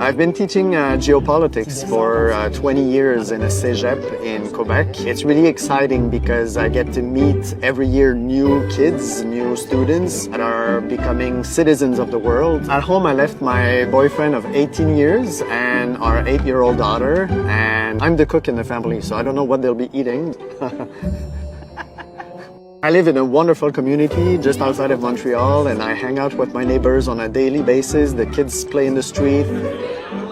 I've been teaching geopolitics for 20 years in a cégep in Quebec. It's really exciting because I get to meet every year new kids, new students that are becoming citizens of the world. At home, I left my boyfriend of 18 years and our 8-year-old daughter, and I'm the cook in the family, so I don't know what they'll be eating. I live in a wonderful community just outside of Montreal, and I hang out with my neighbors on a daily basis. The kids play in the street.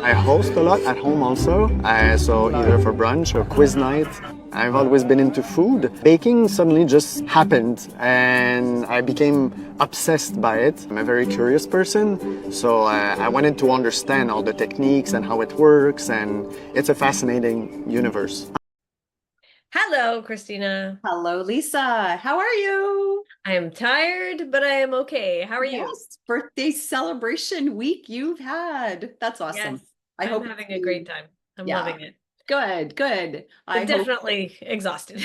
I host a lot at home also, so either for brunch or quiz night. I've always been into food. Baking suddenly just happened, and I became obsessed by it. I'm a very curious person, so I wanted to understand all the techniques and how it works, and it's a fascinating universe. Hello, Christina. Hello, Lisa. How are you? I am tired, but I am okay. How are you? Yes, birthday celebration week you've had. That's awesome. Yes, I hope I'm having a great time. I'm loving it. Good, good. But definitely exhausted.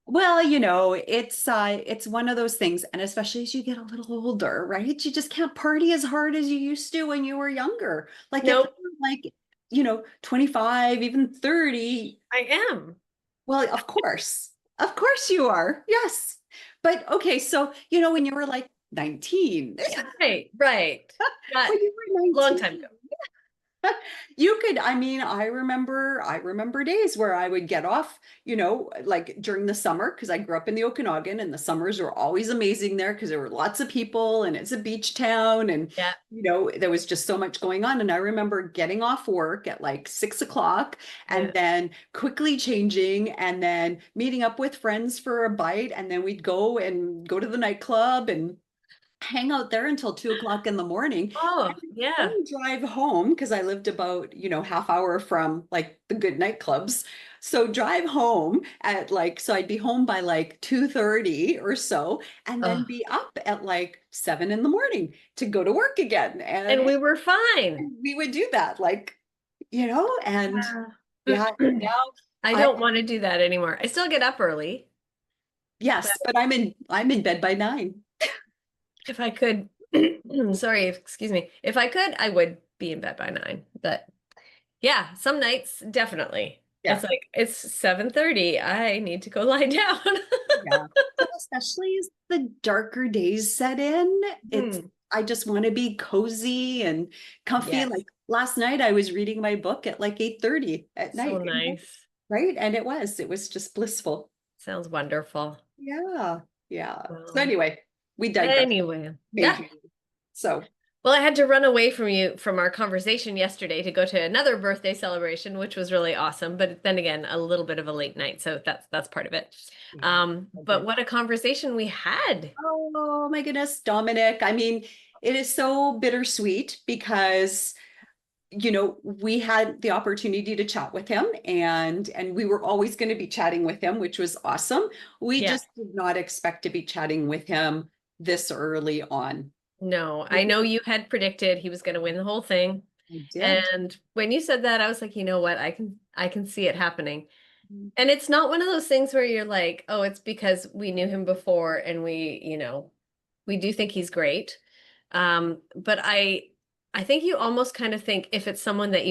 Well, it's one of those things, and especially as you get a little older, right? You just can't party as hard as you used to when you were younger. Like Nope. if you were 25, even 30. I am. Well, of course you are. Yes. But okay, so when you were like 19. Right. When you were 19. Long time ago. You could, I remember days where I would get off, like during the summer, because I grew up in the Okanagan and the summers were always amazing there because there were lots of people and it's a beach town and, there was just so much going on. And I remember getting off work at like 6 o'clock and then quickly changing and then meeting up with friends for a bite. And then we'd go to the nightclub and hang out there until 2 o'clock in the morning. Oh, yeah. Drive home because I lived about, half hour from like the good nightclubs. So drive home at so I'd be home by like 2:30 or so, and then be up at like 7 in the morning to go to work again. And we were fine. We would do that, and now I don't want to do that anymore. I still get up early. Yes, but I'm in bed by 9. If I could, sorry, excuse me. If I could, I would be in bed by 9. But yeah, some nights, definitely. Yeah. It's like, it's 7:30. I need to go lie down. Yeah. Especially as the darker days set in. I just want to be cozy and comfy. Yes. Like last night, I was reading my book at like 8:30 at night. So nice. Right? And it was just blissful. Sounds wonderful. Yeah. So anyway. We digress. Anyway, yeah. So, well, I had to run away from our conversation yesterday to go to another birthday celebration, which was really awesome. But then again, a little bit of a late night, so that's part of it. But what a conversation we had! Oh my goodness, Dominic! It is so bittersweet because we had the opportunity to chat with him and we were always going to be chatting with him, which was awesome. We just did not expect to be chatting with him this early on. No, I know you had predicted he was going to win the whole thing. I did. And when you said that, I was like, you know what? I can see it happening. And it's not one of those things where you're like, oh, it's because we knew him before and we do think he's great. But I think you almost kind of think if it's someone that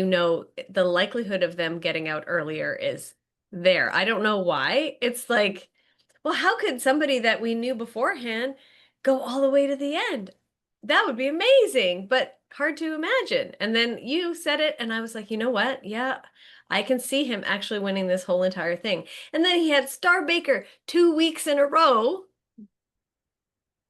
the likelihood of them getting out earlier is there. I don't know why. It's like, well, how could somebody that we knew beforehand go all the way to the end? That would be amazing, but hard to imagine. And then you said it, and I was like, you know what? Yeah, I can see him actually winning this whole entire thing. And then he had Star Baker 2 weeks in a row.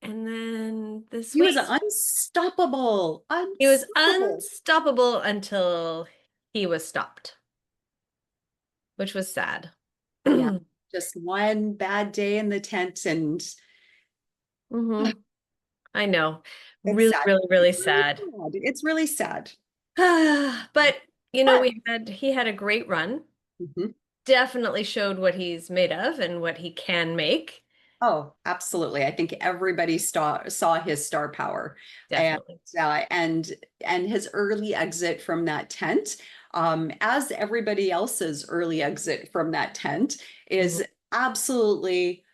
And then this week, he was unstoppable. He was unstoppable until he was stopped, which was sad. Yeah, just one bad day in the tent and I know. Really, really, really sad. It's really sad. But he had a great run. Definitely showed what he's made of and what he can make. Oh, absolutely. I think everybody saw his star power. Definitely. And his early exit from that tent, as everybody else's early exit from that tent is absolutely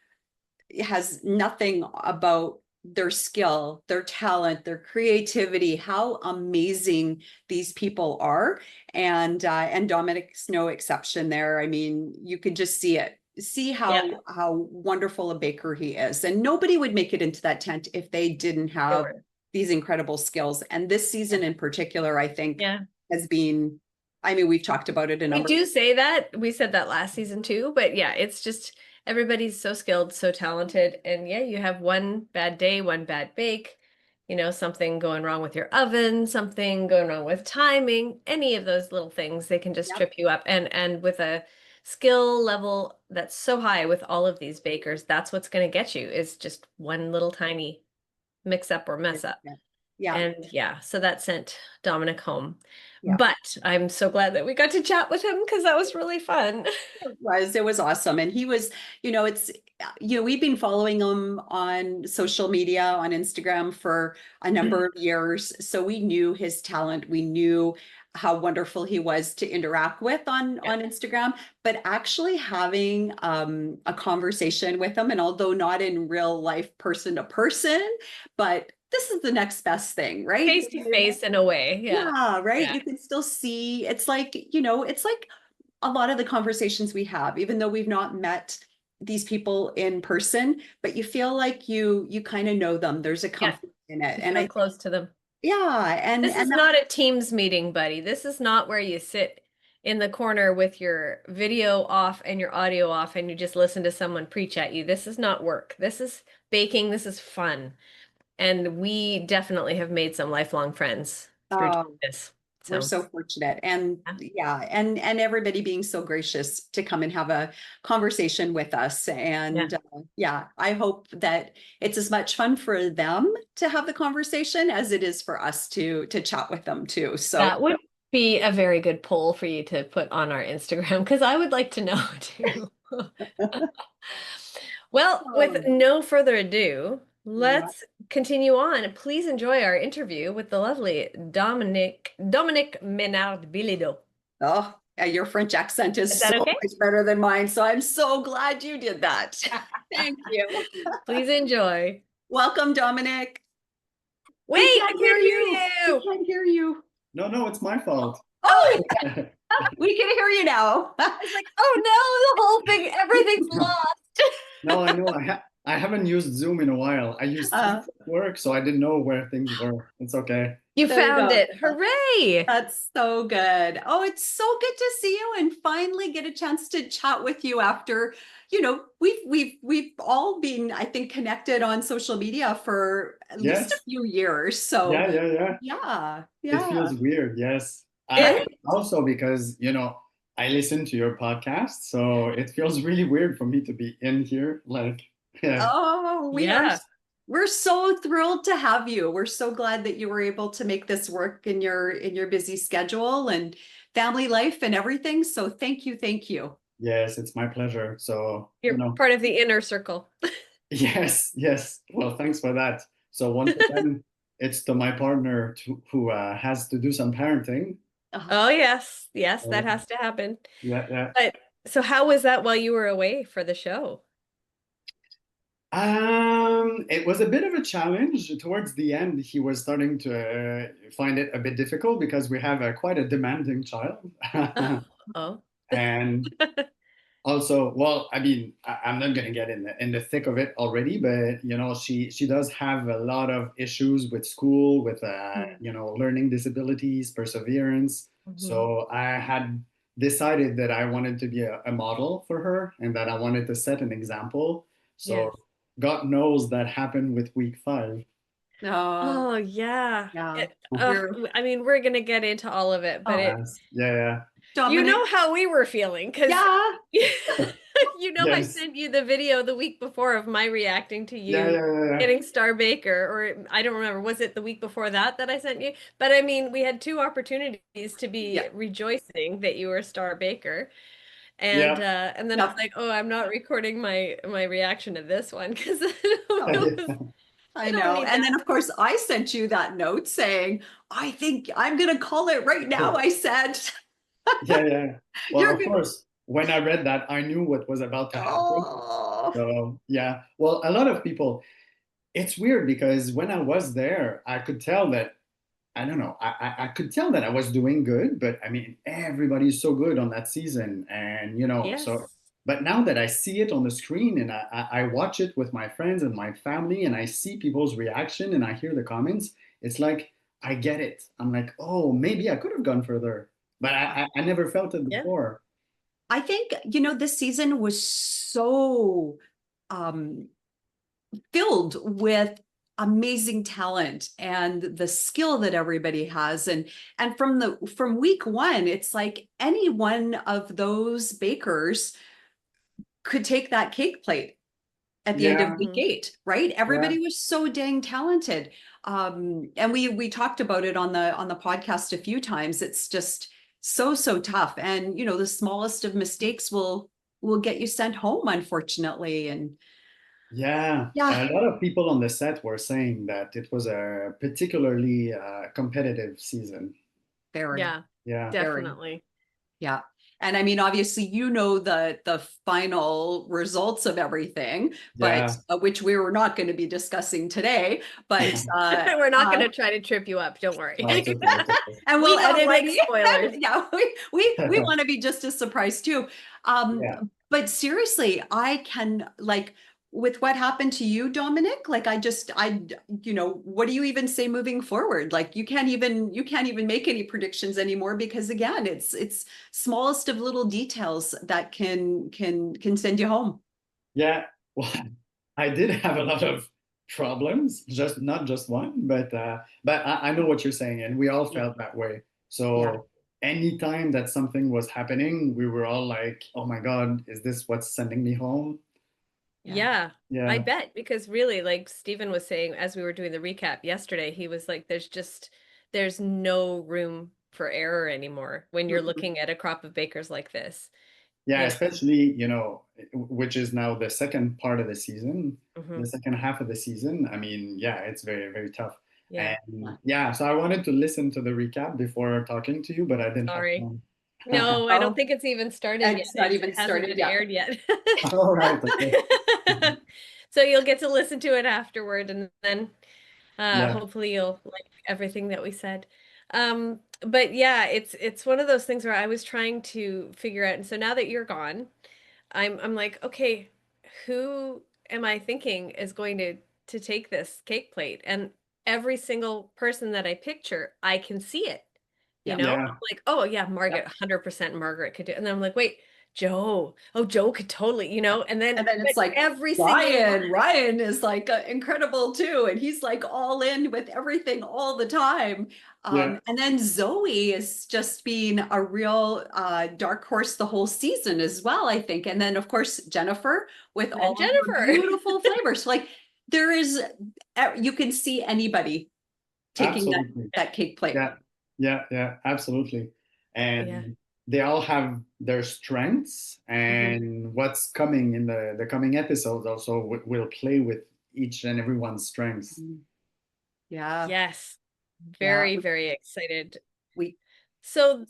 has nothing about their skill, their talent, their creativity, how amazing these people are. And Dominic's no exception there. I mean, you could just see it. See Yeah. how wonderful a baker he is. And nobody would make it into that tent if they didn't have Sure. these incredible skills. And this season in particular, I think Yeah. has been, I mean, we've talked about it a We number. do say that. We said that last season too, but yeah, it's just everybody's so skilled, so talented. And yeah, you have one bad day, one bad bake, you know, something going wrong with your oven, something going wrong with timing, any of those little things, they can just Yep. trip you up. And with a skill level that's so high with all of these bakers, that's what's going to get you is just one little tiny mix up or mess up. Yeah. And yeah, so that sent Dominic home. Yeah. But I'm so glad that we got to chat with him because that was really fun. It was awesome. And he was, you know, it's, you know, we've been following him on social media, on Instagram for a number of years. So we knew his talent. We knew how wonderful he was to interact with on Instagram, but actually having a conversation with him, and although not in real life person to person, but this is the next best thing, right? Face to face in a way. Yeah. Yeah, right. Yeah. You can still see, it's like, you know, it's like a lot of the conversations we have, even though we've not met these people in person, but you feel like you kind of know them. There's a comfort in it. And I'm close to them. Yeah. And This is not a Teams meeting, buddy. This is not where you sit in the corner with your video off and your audio off and you just listen to someone preach at you. This is not work. This is baking. This is fun. And we definitely have made some lifelong friends through doing this. We're so fortunate. And yeah, and everybody being so gracious to come and have a conversation with us. And yeah, I hope that it's as much fun for them to have the conversation as it is for us to chat with them too. So that would be a very good poll for you to put on our Instagram because I would like to know too. Well, with no further ado, let's continue on. Please enjoy our interview with the lovely Dominic Ménard-Bilodeau. Oh, yeah, your French accent is so okay? much better than mine. So I'm so glad you did that. Thank you. Please enjoy. Welcome, Dominic. Wait, I can't hear you. I can't hear you. No, it's my fault. Oh, we can hear you now. I was like, oh no, the whole thing, everything's lost. No, I know. I haven't used Zoom in a while. I used Teams at work, so I didn't know where things were. It's okay. You found it. Hooray. That's so good. Oh, it's so good to see you and finally get a chance to chat with you after, you know, we've all been, I think, connected on social media for at least a few years. So yeah. It feels weird. Yes. Also because, you know, I listen to your podcast, so it feels really weird for me to be in here. Like, we're so thrilled to have you. We're so glad that you were able to make this work in your busy schedule and family life and everything. So thank you. Yes, it's my pleasure. So you're part of the inner circle. Yes. Well, thanks for that. So once again, it's to my partner who has to do some parenting. Oh yes, that has to happen. Yeah. But so how was that while you were away for the show? It was a bit of a challenge. Towards the end, he was starting to find it a bit difficult because we have quite a demanding child. And also, well, I mean, I'm not going to get in the thick of it already, but you know, she does have a lot of issues with school, with you know, learning disabilities, perseverance. So I had decided that I wanted to be a model for her and that I wanted to set an example. So God knows that happened with week 5. Oh yeah. I mean, we're gonna get into all of it, but Dominic, you know how we were feeling because you know I sent you the video the week before of my reacting to you getting Star Baker, or I don't remember, was it the week before that I sent you? But I mean, we had 2 opportunities to be rejoicing that you were Star Baker. And then I was like, oh, I'm not recording my reaction to this one because I know. And then of course I sent you that note saying, I think I'm gonna call it right now. I said well, of course, when I read that, I knew what was about to happen. So well, a lot of people, it's weird because when I was there, I could tell that I don't know. I could tell that I was doing good, but I mean, everybody's so good on that season. And, so, Yes. but now that I see it on the screen and I watch it with my friends and my family and I see people's reaction and I hear the comments, it's like, I get it. I'm like, oh, maybe I could have gone further, but I never felt it Yeah. before. I think, this season was so um, filled with amazing talent and the skill that everybody has. And from week one, it's like any one of those bakers could take that cake plate at the end of Yeah, week Mhm. 8, right? yeah, Everybody was so dang talented. And we talked about it on the podcast a few times. It's just so tough. And the smallest of mistakes will get you sent home, unfortunately. And yeah. yeah, A lot of people on the set were saying that it was a particularly competitive season. very, Yeah, Yeah, very. definitely. Yeah. And I mean, obviously, the final results of everything, but yeah. which we were not going to be discussing today. But We're not going to try to trip you up. Don't worry. No, it's okay. It's okay. and We we'll don't edit like it. spoilers. Yeah, we want to be just as surprised too. Yeah. But seriously, I can like with what happened to you, Dominic, like what do you even say moving forward? Like you can't even make any predictions anymore because again, it's smallest of little details that can send you home. Yeah, well, I did have a lot of problems, just not just one, but I know what you're saying, and we all Yeah. felt that way. Yeah. So anytime that something was happening, we were all like, "Oh my God, is this what's sending me home?" Yeah. Yeah, I Yeah, bet because really, like Stephen was saying as we were doing the recap yesterday, he was like, there's no room for error anymore when you're Mhm. looking at a crop of bakers like this, yeah, you know. especially, which is now the second part of the season, Hmm. the second half of the season. I mean, yeah, it's very, very tough. Yeah, And yeah, so I wanted to listen to the recap before talking to you, but I didn't have sorry. time. No, I don't Oh, think it's even started yet. it's not It even hasn't started been yet. aired yet. All right, okay. So you'll get to listen to it afterward and then Yeah. hopefully you'll like everything that we said. But yeah, it's one of those things where I was trying to figure out, and so now that you're gone, I'm like, okay, who am I thinking is going to take this cake plate? And every single person that I picture, I can see it. You Yeah. know, Yeah, I'm like, oh yeah, Yep. Margaret, 100% Margaret could do it. And then I'm like, wait, Joe. Oh, Joe could totally, and then And then but it's like every single one. Ryan is like incredible too. And he's like all in with everything all the time. yeah, And then Zoe is just being a real dark horse the whole season as well, I think. And then of course, Jennifer with And all of her Jennifer. beautiful flavors. Like there is, you can see anybody taking that, absolutely. that cake plate. Yeah, yeah, yeah, absolutely. Yeah. And they all have their strengths, Mhm. and what's coming in the coming episodes also will play with each and everyone's strengths. Mhm. Yeah. Yes. Yeah. Very, very excited. We So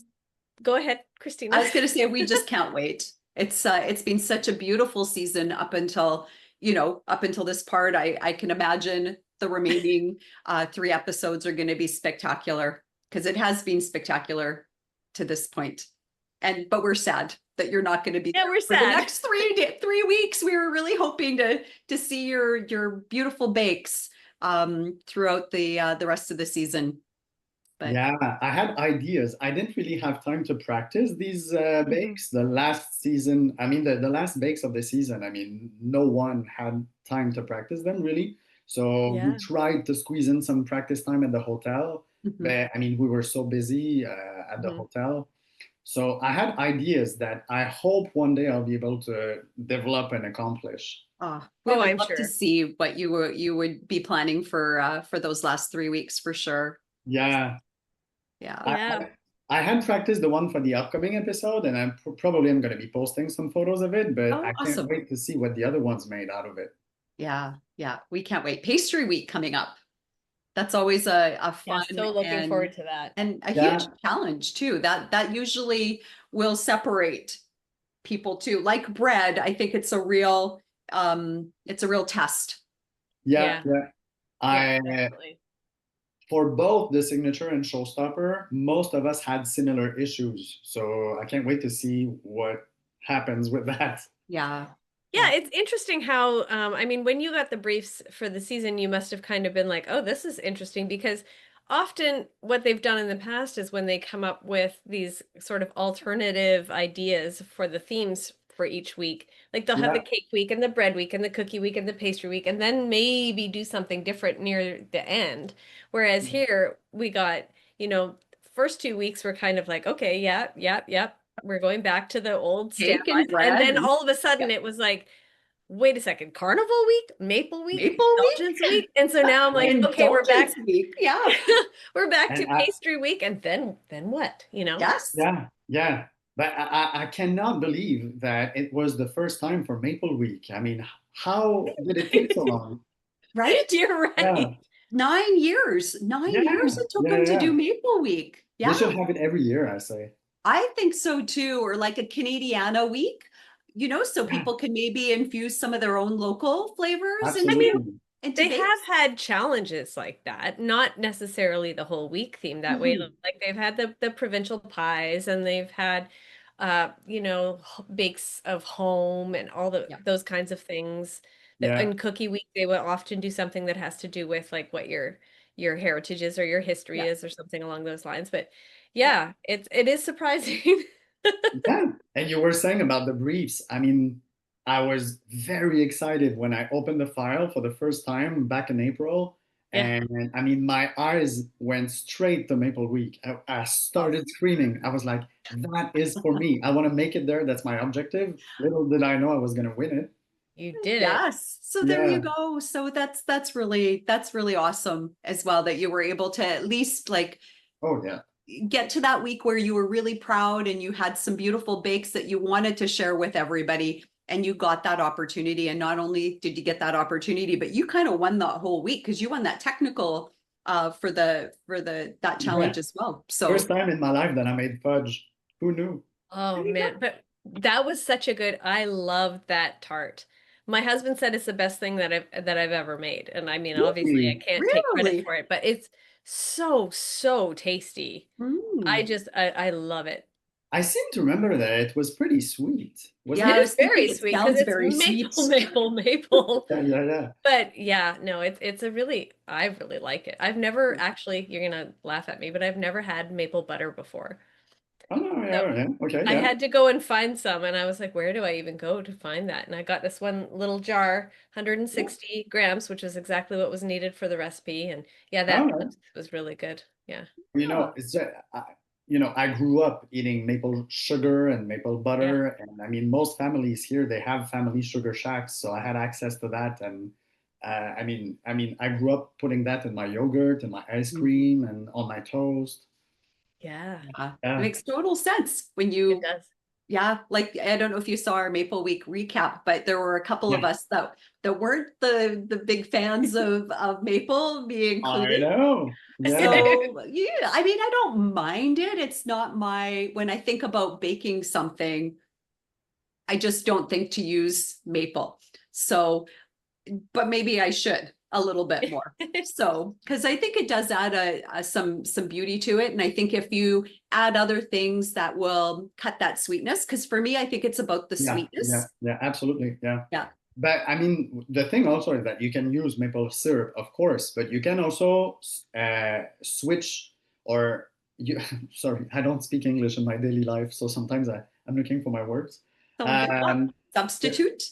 go ahead, I Christina. was going to say we just can't wait. It's been such a beautiful season up until this part. I can imagine the remaining 3 episodes are going to be spectacular because it has been spectacular to this point. But we're sad that you're not going to be Yeah, there we're for the sad. next 3 weeks. We were really hoping to see your beautiful bakes throughout the rest of the season. But Yeah, I had ideas. I didn't really have time to practice these Mhm. bakes. The last season, I mean, the last bakes of the season, I mean, no one had time to practice them really. So we Yeah. tried to squeeze in some practice time at the hotel. mhm. But I mean, we were so busy at the Mhm. hotel. So I had ideas that I hope one day I'll be able to develop and accomplish. We Oh, would I'm love to sure. see what you would be planning for those last 3 weeks for sure. Yeah, Yeah. I, Yeah. I, I had practiced the one for the upcoming episode, and I'm probably am going to be posting some photos of it, but Oh, I can't awesome. wait to see what the other ones made out of it. Yeah. Yeah. We can't wait. Pastry week coming up. That's always a Yeah, fun so looking and forward to that. and a huge Yeah, challenge too. That usually will separate people too. Like bread, I think it's a real test. Yeah, yeah. I definitely. For both the signature and showstopper, most of us had similar issues. So I can't wait to see what happens with that. Yeah. Yeah, it's interesting how, I mean, when you got the briefs for the season, you must have kind of been like, oh, this is interesting because often what they've done in the past is when they come up with these sort of alternative ideas for the themes for each week, like they'll have the Yeah. cake week and the bread week and the cookie week and the pastry week, and then maybe do something different near the end. Whereas here we got, first 2 weeks were kind of like, okay, yeah, yeah, yeah, we're going back to the old Cake standbys. and And bread then and all of a sudden yeah. it was like, wait a second, Carnival Week, Maple Week, Maple week, Indulgence Week. And so now I'm like, okay, indulgence week. Yeah. we're back to And Pastry Week, and then what, Yes. yeah, yeah. But I cannot believe that it was the first time for Maple Week. I mean, how did it take so long? Right? You're Yeah, right. 9 years. Nine yeah, years it took yeah, them to yeah. do Maple Week. They Yeah. should have it every year, I say. I think so too. Or like a Canadiana week, so Yeah, people can maybe infuse some of their own local flavors I mean, into absolutely. they have bakes. had challenges like that, not necessarily the whole week theme that way. Mhm. Like they've had the provincial pies, and they've had bakes of home and all Yeah. those kinds of things. Yeah, In Cookie Week, they will often do something that has to do with like what your heritage is or your history Yeah. is or something along those lines. But Yeah. yeah, it is surprising. yeah. And you were saying about the briefs. I mean, I was very excited when I opened the file for the first time back in April. Yeah. And I mean, my eyes went straight to Maple Week. I started screaming. I was like, that is for me. I want to make it there. That's my objective. Little did I know I was going to win it. You did it. Yes. So there you Yeah. go. So that's really awesome as well that you were able to at least like Oh, yeah. get to that week where you were really proud and you had some beautiful bakes that you wanted to share with everybody and you got that opportunity. And not only did you get that opportunity, but you kind of won the whole week because you won that technical for that Yeah. challenge as well. So First time in my life that I made fudge. Who knew? Oh there you go. man, but that was such a good, I loved that tart. My husband said it's the best thing that I've ever made. And I mean, obviously I Really? can't take credit Really? for it, but it's so tasty. Mm. I love it. I seem to remember that it was pretty sweet. Yeah, It Wasn't I it? is was thinking very it sweet because sounds it's very sweet. maple. Yeah, yeah, yeah. But yeah, no, I really like it. I've never actually, you're gonna laugh at me, but I've never had maple butter before. Oh, no, So yeah, yeah. Okay, I yeah. had to go and find some, and I was like, where do I even go to find that? And I got this one little jar, Yeah. 160 grams, which is exactly what was needed for the recipe. And yeah, All that right. was really good. Yeah. Yeah. It's just, I grew up eating maple sugar and maple Yeah. butter, and I mean, most families here they have family sugar shacks, so I had access to that, and I grew up putting that in my yogurt and my ice cream and on my toast. Yeah, Yeah, it Yeah, makes total sense when it you, does. yeah, like I don't know if you saw our Maple Week recap, but there were a couple yeah, of us that weren't the big fans of Maple, me I included. know. Yeah, So yeah, I mean, I don't mind it. It's not when I think about baking something, I just don't think to use maple. So but maybe I should a little bit more. So, because I think it does add some beauty to it, and I think if you add other things that will cut that sweetness, because for me, I think it's about the yeah, yeah, sweetness. yeah, absolutely. Yeah. Yeah. But I mean, the thing also is that you can use maple syrup, of course, but you can also switch or you. Sorry, I don't speak English in my daily life, so sometimes I'm looking for my words. So Um, substitute.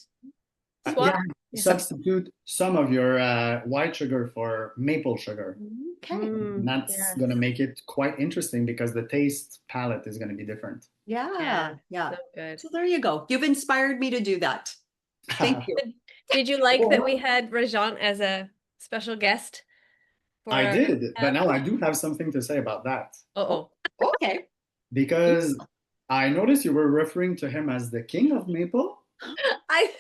yeah, Swap. Yeah. substitute some of your white sugar for maple sugar. Okay. And that's Yes. gonna make it quite interesting because the taste palette is gonna be different. Yeah. Yeah. So good. So there you go. You've inspired me to do that. Thank you. Did you like that we Well, had Rajan as a special guest for I our did, but recap? now I do have something to say about that. Oh, Uh-oh. okay. Because I noticed you were referring to him as the king of maple. I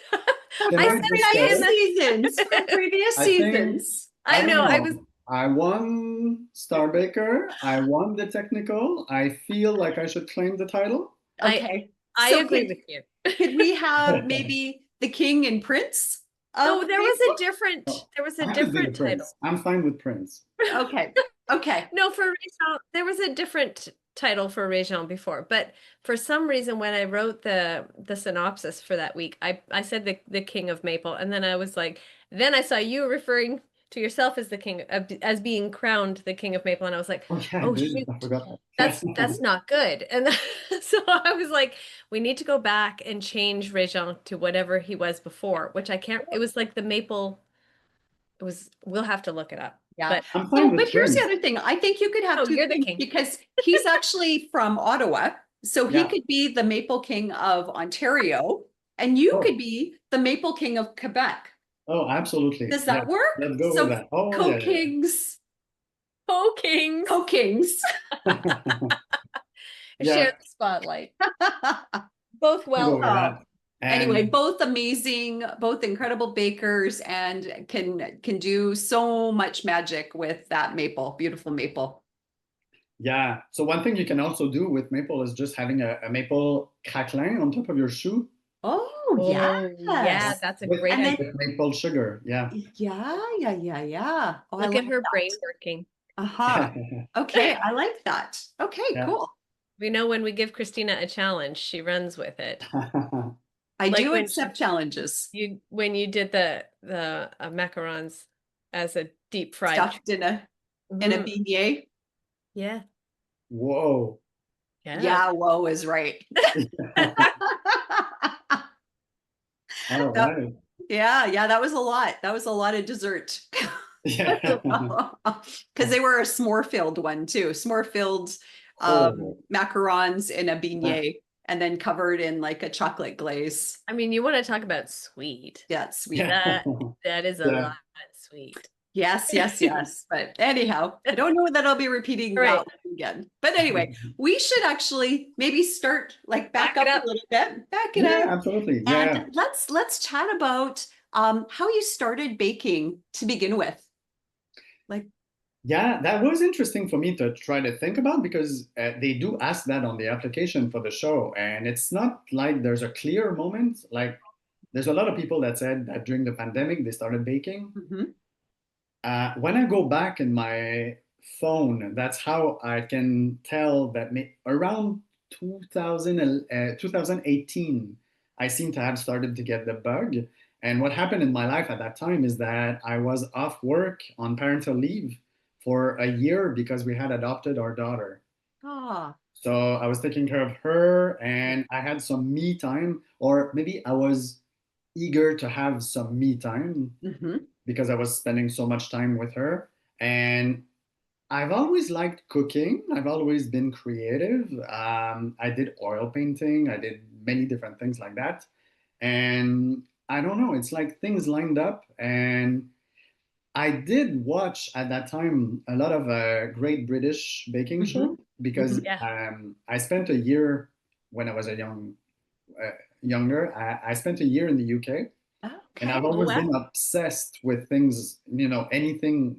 Can I I said just it Previous in say, seasons. From previous I think, seasons. I I don't know, I was know. I won Star Baker. I won the technical. I feel like I should claim the title. I Okay. I So agree with you. could we have maybe the king and prince No, of there was maple? a different, there was a I could be the different title. prince. I'm fine with prince. Okay, okay. No, for Réjean, there was a different title for Réjean before, but for some reason, when I wrote the synopsis for that week, I said the King of Maple, and then I was like, then I saw you referring to yourself as the king of, as being crowned the King of Maple, and I was like, Oh yeah, I oh did. shoot, I forgot. that's not good. And so I was like, we need to go back and change Réjean to whatever he was before, which I can't. It was like the maple. It was. We'll have to look it up. Yeah. But I'm fine Oh, with but here's the prince. other thing. I think you could have Oh, two you're the things king. because he's actually from Ottawa. So he Yeah. could be the Maple King of Ontario, and you could Oh, be the Maple King of Quebec. oh, absolutely. Does Yeah, that work? let's go So with that. Oh, yeah, yeah, co-kings, Oh, kings. co-kings. yeah. Share Yeah, the spotlight. Both I'll go with well. that. Anyway, And both amazing, both incredible bakers, and can do so much magic with that maple, beautiful maple. yeah, so one thing you can also do with maple is just having a maple craquelin on top of your shoe Oh, Oh, yeah, yes. that's a with, great And then idea. with maple sugar. Yeah. yeah. Oh, I Look like at her brain that. working. Uh-huh. Okay, I like that. Okay, Yeah. cool. We know when we give Christina a challenge, she runs with it. I Like do when accept challenges. when you did the macarons as a deep fried. Stuffed in a Mhm. beignet. Yeah. Whoa. Yeah. Yeah, whoa is right. All right. Yeah, that was a lot. That was a lot of dessert. Yeah. Because they were a s'more filled one too. S'more filled Oh, macarons in a that, beignet and then covered in like a chocolate glaze. I mean, you want to talk about sweet. Yeah, it's sweet. yeah. That is a Yeah. lot of sweet. Yes. But anyhow, I don't know that I'll be repeating that Right. one again. But anyway, we should actually maybe start like back Back it up up. a little bit, back it Yeah, up, absolutely. Yeah. and let's chat about how you started baking to begin with. Like, Yeah, that was interesting for me to try to think about because they do ask that on the application for the show. And it's not like there's a clear moment. Like, there's a lot of people that said that during the pandemic they started baking. mhm. When I go back in my phone, that's how I can tell that around 2018, I seem to have started to get the bug. And what happened in my life at that time is that I was off work on parental leave for a year because we had adopted our daughter. Ah, So I was taking care of her and I had some me time, or maybe I was eager to have some me time mhm. because I was spending so much time with her. And I've always liked cooking. I've always been creative. I did oil painting. I did many different things like that. And I don't know, it's like things lined up. And I did watch at that time a lot of Great British Baking Mhm. Show because Yeah. I spent a year when I was younger. I spent a year in the UK. And I've Okay. always wow. been obsessed with things, anything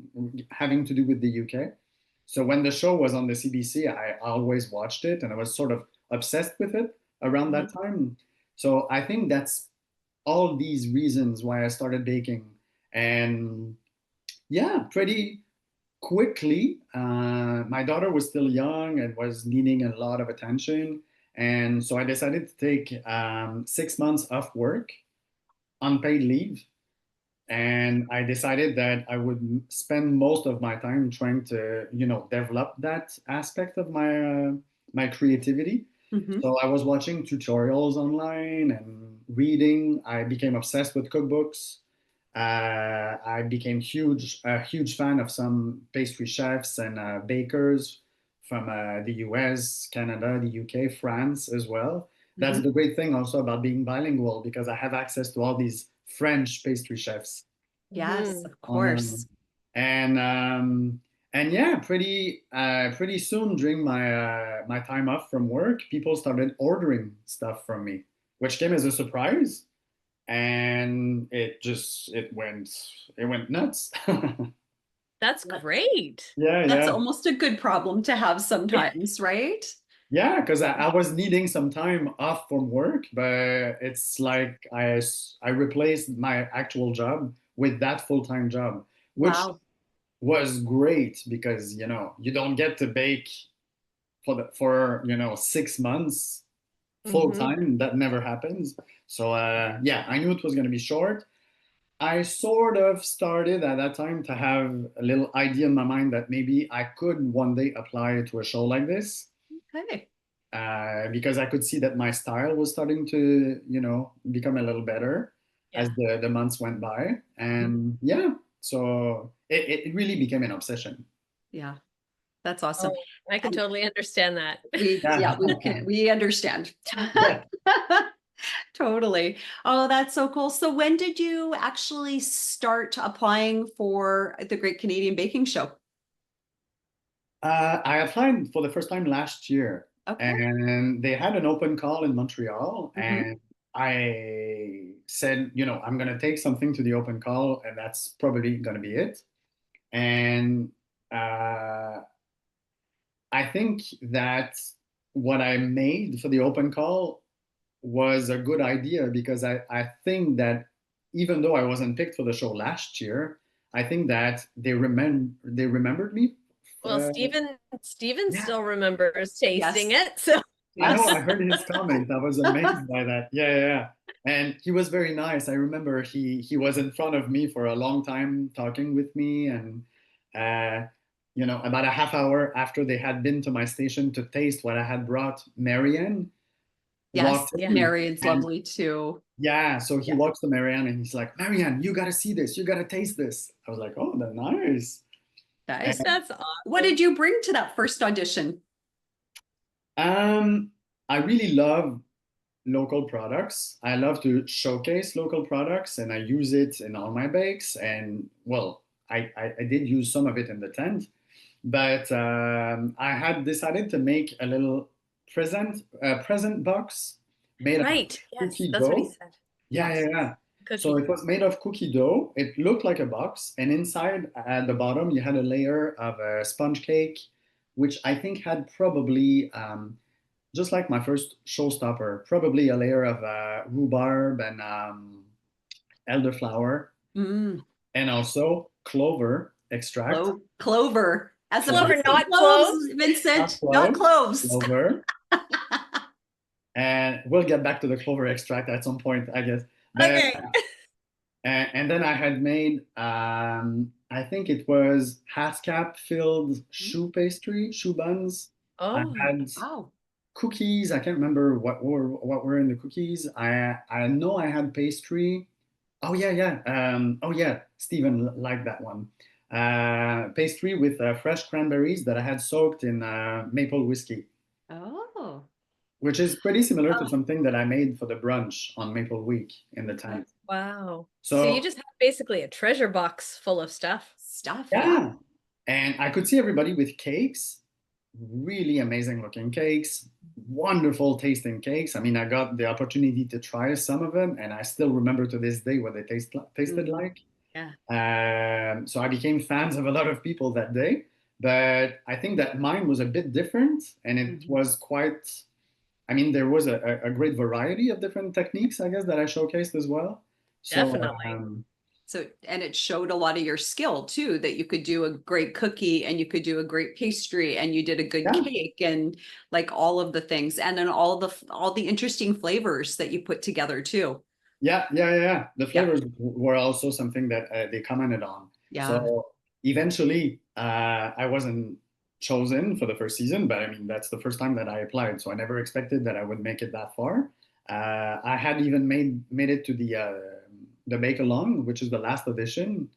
having to do with the UK. So when the show was on the CBC, I always watched it and I was sort of obsessed with it around that time. So I think that's all these reasons why I started baking. And yeah, pretty quickly, my daughter was still young and was needing a lot of attention. And so I decided to take 6 months off work, unpaid leave, and I decided that I would spend most of my time trying to, develop that aspect of my creativity. Mhm. So I was watching tutorials online and reading. I became obsessed with cookbooks. I became a huge fan of some pastry chefs and bakers from the US, Canada, the UK, France as well. That's Mhm. the great thing also about being bilingual because I have access to all these French pastry chefs Yes, Mhm. of on course. and yeah, pretty soon during my time off from work, people started ordering stuff from me, which came as a surprise, and it went nuts. That's great. Yeah, That's yeah. almost a good problem to have sometimes, right? Yeah, because I was needing some time off from work, but it's like I replaced my actual job with that full-time job, which Wow. was great because you don't get to bake for 6 months full Hmm. time. That never happens. So yeah, I knew it was going to be short. I sort of started at that time to have a little idea in my mind that maybe I could one day apply to a show like this, Okay. because I could see that my style was starting to, become a little better as Yeah. the months went by. And yeah, so it really became an obsession. Yeah, that's awesome. Oh, I can And totally understand that. yeah, Yeah. we understand. Yeah. Totally. Oh, that's so cool. So when did you actually start applying for the Great Canadian Baking Show? I applied for the first time last year, Okay. and they had an open call in Montreal, Hmm. and I said, I'm gonna take something to the open call, and that's probably gonna be it. And uh, I think that what I made for the open call was a good idea because I think that even though I wasn't picked for the show last year, I think that they remembered me. Well, Uh, Steven yeah, still remembers tasting Yes. it. So I know. Yes. I heard his comment. I was amazed by that. Yeah, yeah, yeah. And he was very nice. I remember he was in front of me for a long time talking with me, and uh, about a half hour after they had been to my station to taste what I had brought, Marianne Yes. walked yeah. in, Marion's and lovely too. yeah, so he Yeah. walks to Marianne and he's like, Marianne, you gotta see this. You gotta taste this. I was like, oh, that's nice. Nice. And, That's What awesome. did you bring to that first audition? um, I really love local products. I love to showcase local products and I use it in all my bakes. And well, I did use some of it in the tent, but I had decided to make a little present box made of Right. Yes, cookie that's what he dough. said. Yeah, yeah, Yes. yeah. So Cookie. it was made of cookie dough. It looked like a box, and inside at the bottom you had a layer of a sponge cake, which I think had probably just like my first showstopper, probably a layer of rhubarb and elderflower, Mm. and also clover extract. Clover, as Yeah, Clover, opposed to not cloves, cloves. Vincent, not not cloves, cloves. clover. And we'll get back to the clover extract at some point, I guess. But Okay. and then I had made I think it was Haskap filled shoe pastry, shoe buns. I Oh, had Wow. cookies. I can't remember what were in the cookies. I know I had pastry. Oh yeah, yeah. Oh yeah, Stephen liked that one. Pastry with fresh cranberries that I had soaked in maple whiskey, Oh, which is pretty similar to oh, something that I made for the brunch on Maple Week in the okay. tent. wow. So you So just have basically a treasure box full of stuff. Stuff, yeah. yeah, and I could see everybody with cakes, really amazing looking cakes, wonderful tasting cakes. I mean, I got the opportunity to try some of them, and I still remember to this day what they tasted Mhm. like. Yeah. So I became fans of a lot of people that day, but I think that mine was a bit different, and it Mhm. was quite. I mean, there was a great variety of different techniques, I guess, that I showcased as well. So Definitely. So, and it showed a lot of your skill too, that you could do a great cookie and you could do a great pastry and you did a good yeah, cake and like all of the things and then all the interesting flavors that you put together too. yeah, yeah, yeah, yeah. The Yeah. flavors were also something that they commented on. Yeah. So eventually, I wasn't chosen for the first season, but I mean, that's the first time that I applied. So I never expected that I would make it that far. I had even made it to the Bake Along, which is the last audition,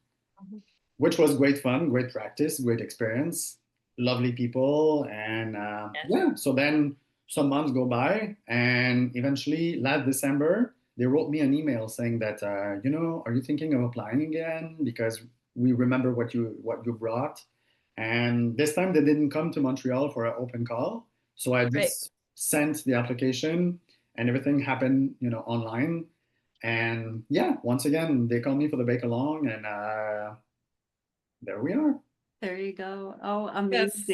Mhm. which was great fun, great practice, great experience, lovely people, and Yes. yeah. So then some months go by, and eventually last December they wrote me an email saying that are you thinking of applying again because we remember what you brought, and this time they didn't come to Montreal for an open call, so I Right. just sent the application, and everything happened online. And yeah, once again, they called me for the bake along, and there we are. There you go. Oh, Yes.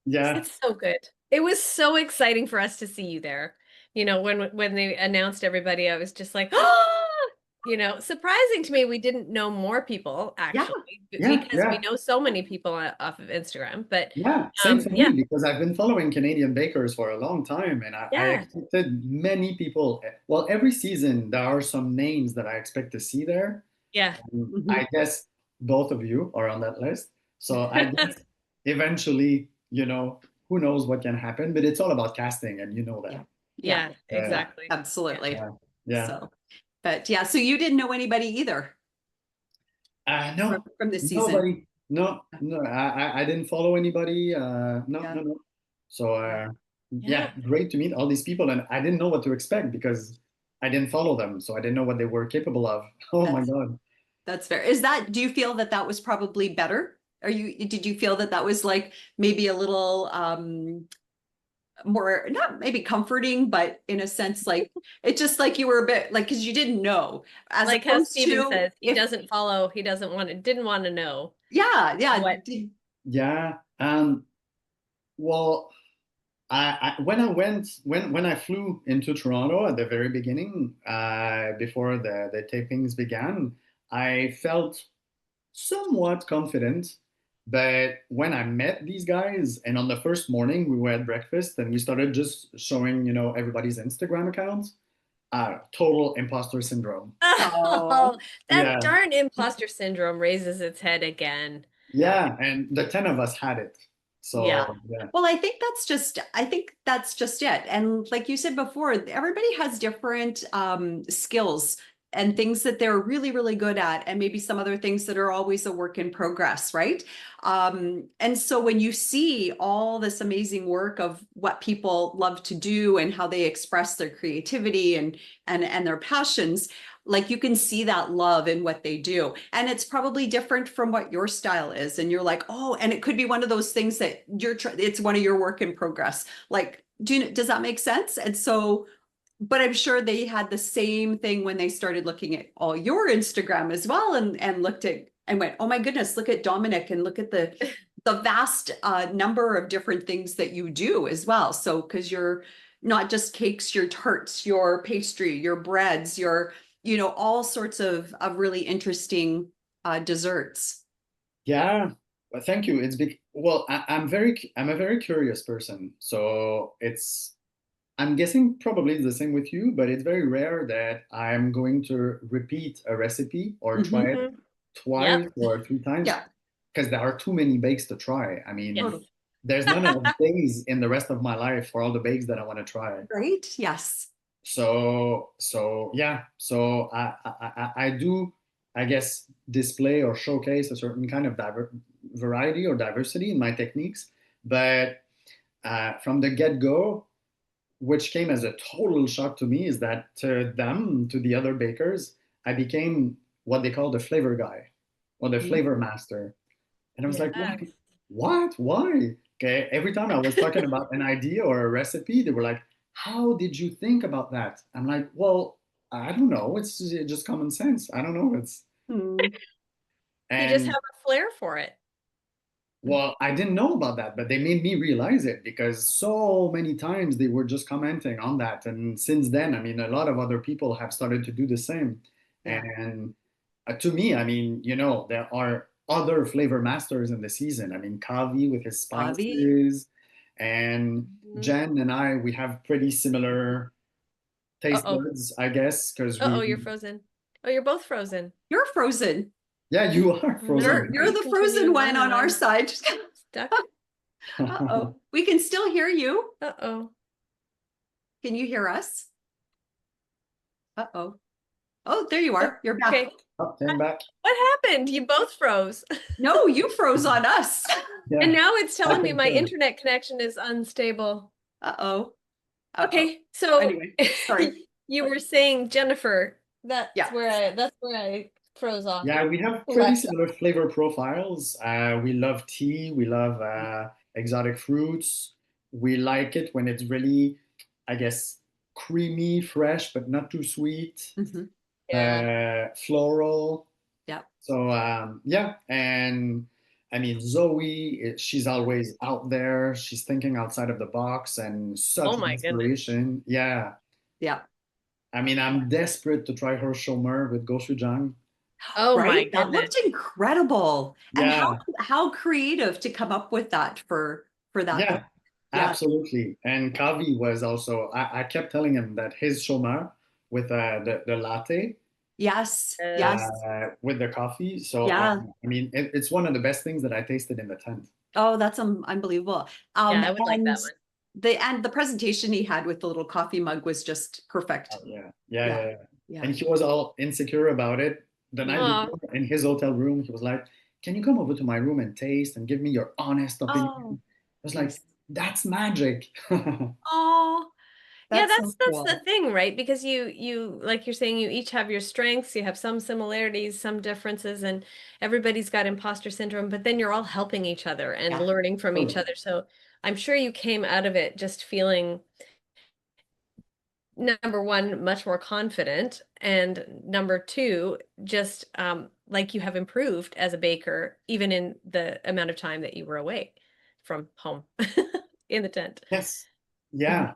Yeah, It's so good. It was so exciting for us to see you there. You know, when they announced everybody, I was just like, oh, you know, surprising to me. We didn't know more people actually Yeah, because we yeah. know so many people off of Instagram. But Yeah, same for yeah, me because I've been following Canadian bakers for a long time and I yeah, expected many people. Well, every season there are some names that I expect to see there. yeah. Mhm. I guess both of you are on that list. So I guess eventually, who knows what can happen, but it's all about casting and you know Yeah. that. Yeah, Yeah, exactly. Yeah. absolutely. Yeah. Yeah. So, but yeah, so you didn't know anybody either No, from this season. nobody. No, no, I didn't follow anybody. No, Yeah. no, no. So, Yeah. yeah, great to meet all these people. And I didn't know what to expect because I didn't follow them. So I didn't know what they were capable of. Oh my That's God. that's fair. Do you feel that that was probably better? Did you feel that that was like maybe a little more, not maybe comforting, but in a sense, like it just like you were a bit like, because you didn't know, as Like how opposed Steven to says, he if, doesn't follow, he doesn't want to, didn't want to know yeah, what. Yeah. Well, when I flew into Toronto at the very beginning, before the tapings began, I felt somewhat confident. But when I met these guys, and on the first morning we were at breakfast and we started just showing, everybody's Instagram accounts, total imposter syndrome. Oh, Oh, that Yeah, darn imposter syndrome raises its head again. yeah, and the 10 of us had it. yeah. So yeah, Well, I think that's just it. And like you said before, everybody has different skills and things that they're really, really good at, and maybe some other things that are always a work in progress, right? And so when you see all this amazing work of what people love to do and how they express their creativity and their passions, like you can see that love in what they do, and it's probably different from what your style is, and you're like, oh, and it could be one of those things that it's one of your work in progress, like, does that make sense? And so, but I'm sure they had the same thing when they started looking at all your Instagram as well, and looked at and went, oh my goodness, look at Dominic, and look at the vast number of different things that you do as well. So because you're not just cakes, your tarts, your pastry, your breads, your, all sorts of really interesting desserts. yeah. Well, thank you. It's big. Well, I'm a very curious person. So I'm guessing probably it's the same with you, but it's very rare that I'm going to repeat a recipe or try Mhm. it Mhm. twice Yep. or three times Yeah, because there are too many bakes to try. I Yes. mean, there's not enough days in the rest of my life for all the bakes that I want to try. right. Yes. So yeah. So I do, I guess, display or showcase a certain kind of variety or diversity in my techniques, but from the get-go, which came as a total shock to me, is that to the other bakers, I became what they call the flavor guy or the flavor master. And I was like, what? Yes. What? Why? Okay. Every time I was talking about an idea or a recipe, they were like, how did you think about that? I'm like, well, I don't know. It's just common sense. I don't know. Hmm. You just have And a flair for it. well, I didn't know about that, but they made me realize it because so many times they were just commenting on that. And since then, I mean, a lot of other people have started to do the same. Yeah. And to me, I mean, there are other flavor masters in the season. I mean, Kavi with his Avi. spices, and Mhm. Jen and I, we have pretty similar taste Uh-oh. buds, I guess, because Uh-oh, you're frozen. Oh, you're both frozen. You're frozen. yeah, you are No, frozen. You're you the continue frozen one on and our I'm side. stuck. Uh-oh. We can still hear you. Uh-oh. Can you hear us? Uh-oh. Oh, there you are. You're back. Okay. Oh, came back. What happened? You both froze. No, you froze on us. Yeah, And now it's I telling me my confirm. internet connection is unstable. Uh-oh. Uh-oh. Okay, so Anyway, sorry. you were saying, Jennifer, Yeah. that's where I froze off. Yeah, we have pretty Left. similar flavor profiles. We love tea. We love exotic fruits. We like it when it's really, I guess, creamy, fresh, but not too sweet. Mhm. Yeah. Floral. Yeah. So yeah, and I mean, Zoe, she's always out there. She's thinking outside of the box and such Oh an my goodness. inspiration. Yeah. Yeah. I mean, I'm desperate to try her shomer with gochujang. Oh my Right? That goodness. looked incredible. And Yeah. how creative to come up with that for that Yeah. book. Yeah. Absolutely. And Kavi was also, I kept telling him that his shomer with the latte Yes. Yes. Yes. with the coffee. So, Yeah. I mean, it's one of the best things that I tasted in the tent. Oh, that's unbelievable. Yeah, I would like And that one. the presentation he had with the little coffee mug was just perfect. Oh, yeah. Yeah. Yeah. Yeah. Yeah. Yeah. And he was all insecure about it. The night Oh, before in his hotel room, he was like, "Can you come over to my room and taste and give me your honest opinion?" Oh, I was like, nice. "That's magic." oh, yeah, That's so that's the cool. thing, right? Because you like you're saying you each have your strengths, you have some similarities, some differences, and everybody's got imposter syndrome, but then you're all helping each other and Yeah. learning from each Totally. other. So I'm sure you came out of it just feeling number one, much more confident, and number two, just like you have improved as a baker, even in the amount of time that you were away from home in the tent. Yes. Mhm. Yeah.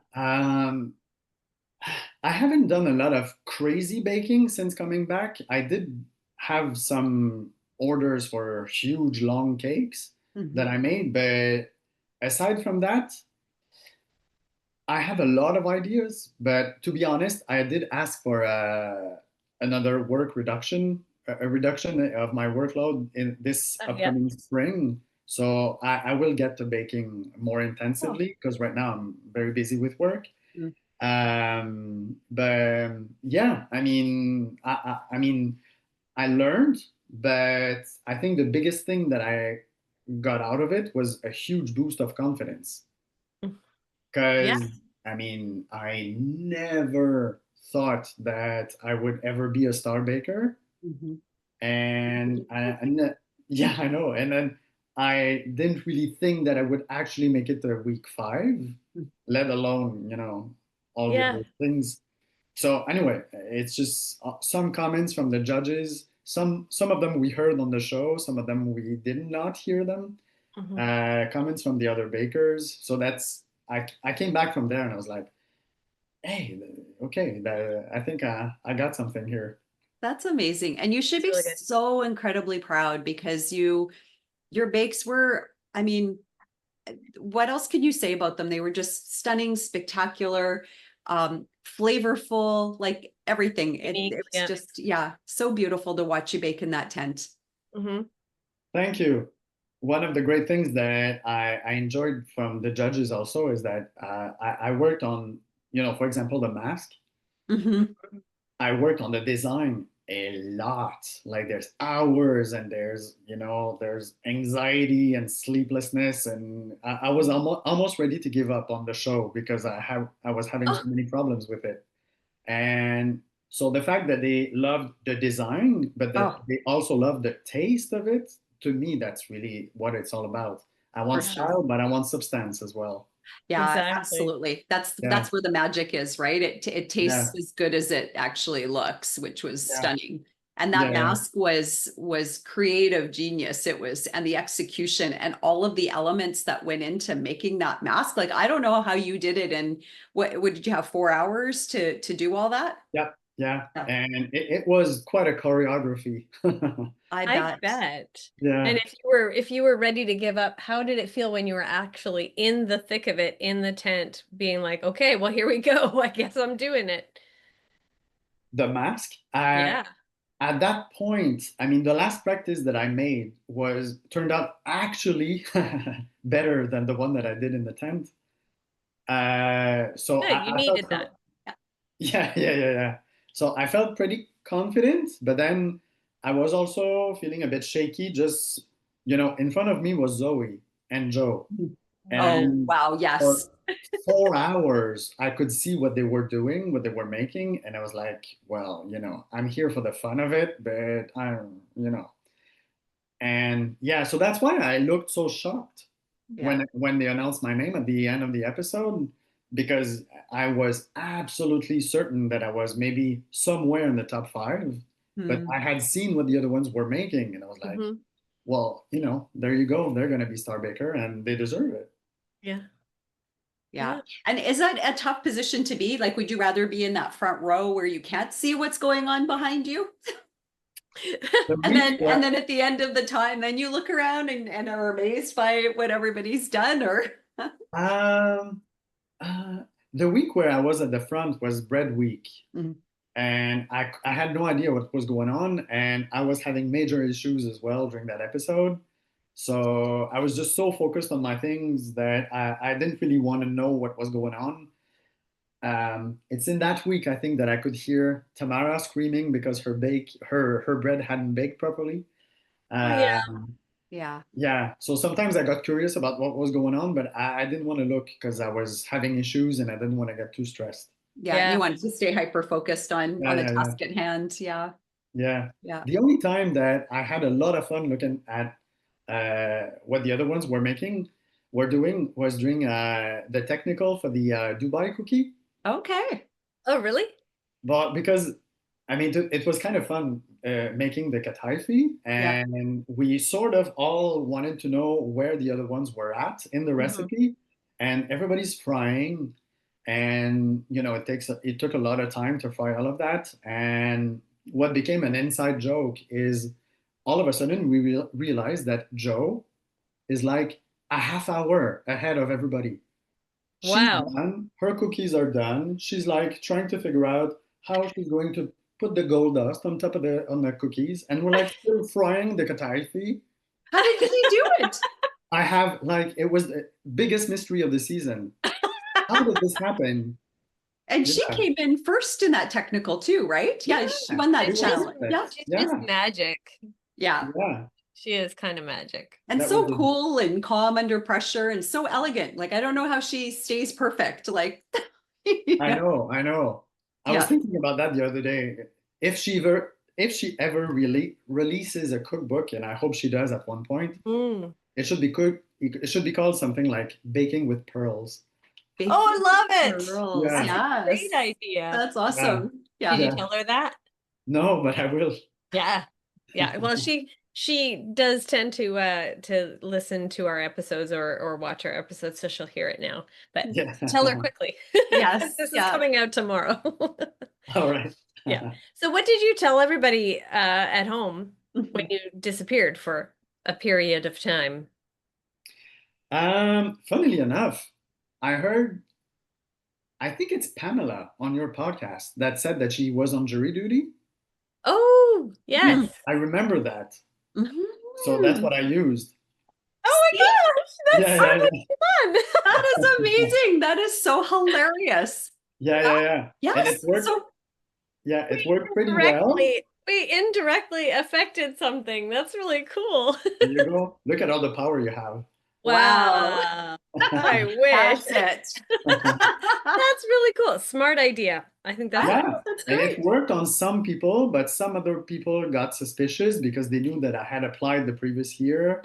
I haven't done a lot of crazy baking since coming back. I did have some orders for huge long cakes that Mhm. I made, but aside from that, I have a lot of ideas. But to be honest, I did ask for another work reduction, a reduction of my workload in this Yeah. upcoming spring. So I will get to baking more Oh. intensively because right now I'm very busy with work. Mm. But yeah, I mean, I mean, I learned, but I think the biggest thing that I got out of it was a huge boost of confidence. Yeah. Because I mean, I never thought that I would ever be a star baker, Mhm. yeah, I know. And then I didn't really think that I would actually make it to week 5, Mm. let alone, all the Yeah. other things. So anyway, it's just some comments from the judges. Some of them we heard on the show, some of them we did not hear them. Mhm. Comments from the other bakers. So I came back from there and I was like, hey, okay, I think I got something here. That's amazing. And you should It's be really good. so incredibly proud because your bakes were, I mean, what else can you say about them? They were just stunning, spectacular, flavorful, like everything. It Unique. was Yeah. just, yeah, so beautiful to watch you bake in that tent. Hmm. Thank you. One of the great things that I enjoyed from the judges also is that I worked on, for example, the mask. Hmm. I worked on the design a lot. Like there's hours and there's anxiety and sleeplessness, and I was almost ready to give up on the show because I was having so Oh, many problems with it. And so the fact that they loved the design, but that oh, they also loved the taste of it, to me, that's really what it's all about. I for want sure. style, but I want substance as well. Yeah, Exactly. absolutely. That's Yeah, where the magic is, right? It yeah, tastes as good as it actually looks, which was yeah, stunning. And that yeah. mask was creative genius. It was, and the execution and all of the elements that went into making that mask. Like I don't know how you did it. And what did you have 4 hours to do all that? Yep, yeah. Yeah, And it was quite a choreography. I I bet. bet. And Yeah. if you were ready to give up, how did it feel when you were actually in the thick of it, in the tent, being like, okay, well, here we go. I guess I'm doing it. The mask. Yeah. At that point, I mean, the last practice that I made was turned out actually better than the one that I did in the tent. So Good. You I felt, needed that. yeah, yeah, yeah, yeah. So I felt pretty confident, but then I was also feeling a bit shaky. Just, in front of me was Zoe and Joe. Oh, And wow. Yes. for 4 hours, I could see what they were doing, what they were making. And I was like, well, I'm here for the fun of it, but and yeah, so that's why I looked so shocked Yeah. when they announced my name at the end of the episode, because I was absolutely certain that I was maybe somewhere in the top 5, but Hmm. I had seen what the other ones were making, and I was like, Hmm. well, there you go. They're going to be star baker and they deserve it. Yeah. Yeah. And is that a tough position to be? Like, would you rather be in that front row where you can't see what's going on behind you? The And week where- then at the end of the time, then you look around and are amazed by what everybody's done, or Um, the week where I was at the front was bread week. Mhm. And I had no idea what was going on. And I was having major issues as well during that episode. So I was just so focused on my things that I didn't really want to know what was going on. It's in that week, I think, that I could hear Tamara screaming because her bread hadn't baked properly. Yeah. yeah. Yeah, so sometimes I got curious about what was going on, but I didn't want to look because I was having issues and I didn't want to get too stressed. Yeah. Yeah. You wanted to stay hyper focused on Yeah, the yeah, task at hand. Yeah. Yeah. Yeah. The only time that I had a lot of fun looking at what the other ones were doing was during the technical for the Dubai cookie. Okay. Oh, really? But because I mean, it was kind of fun making the kataifi, Yeah. and we sort of all wanted to know where the other ones were at in the recipe, and everybody's frying, and it took a lot of time to fry all of that, and what became an inside joke is all of a sudden we realized that Joe is like a half hour ahead of everybody. She's Wow. done. Her cookies are done. She's like trying to figure out how she's going to put the gold dust on top of the cookies, and we're like still frying the kataifi. How did he do it? I have like it was the biggest mystery of the season. How did this happen? And she Yeah. came in first in that technical too, right? Yeah, she won that She's challenge. just- Yeah. She's Yeah. just magic. Yeah. Yeah, She is kind of magic. And That so was the- cool and calm under pressure and so elegant. Like, I don't know how she stays perfect. Like, I know. I was Yeah. thinking about that the other day. If she ever really releases a cookbook, and I hope she does at one point, Mm. it should be called something like Baking with Pearls. Oh, I love it. Girls, Yeah. yes. Great idea. That's awesome. Yeah. Did you Yeah. tell her that? No, but I will. Yeah. Yeah. Well, she does tend to listen to our episodes or watch our episodes, so she'll hear it now. But Yeah. tell her quickly. Yes, This is yeah. coming out tomorrow. All right. Yeah. So what did you tell everybody at home when you disappeared for a period of time? Funnily enough, I think it's Pamela on your podcast that said that she was on jury duty. Oh, yes. I remember that. Mhm. So that's what I used. Oh my gosh, that's Yeah, so yeah, much fun. That is amazing. That is so hilarious. Yeah. And Yes. it worked. So Yeah, it worked pretty well. We indirectly affected something. That's really cool. There you go. Look at all the power you have. Wow. I wish. that's it. That's really cool. Smart idea. I think that's Yeah, That's and great. it worked on some people, but some other people got suspicious because they knew that I had applied the previous year.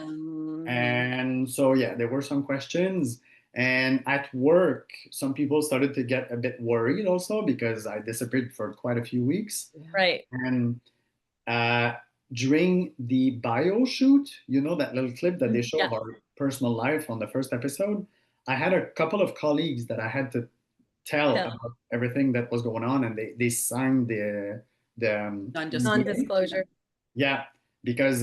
And so, yeah, there were some questions. And at work, some people started to get a bit worried also because I disappeared for quite a few weeks. right. And during the bio shoot, that little clip that they show of our personal life on the first episode, I had a couple of colleagues that I had to tell about everything that was going on, and they signed the Non-disclosure. Yeah, because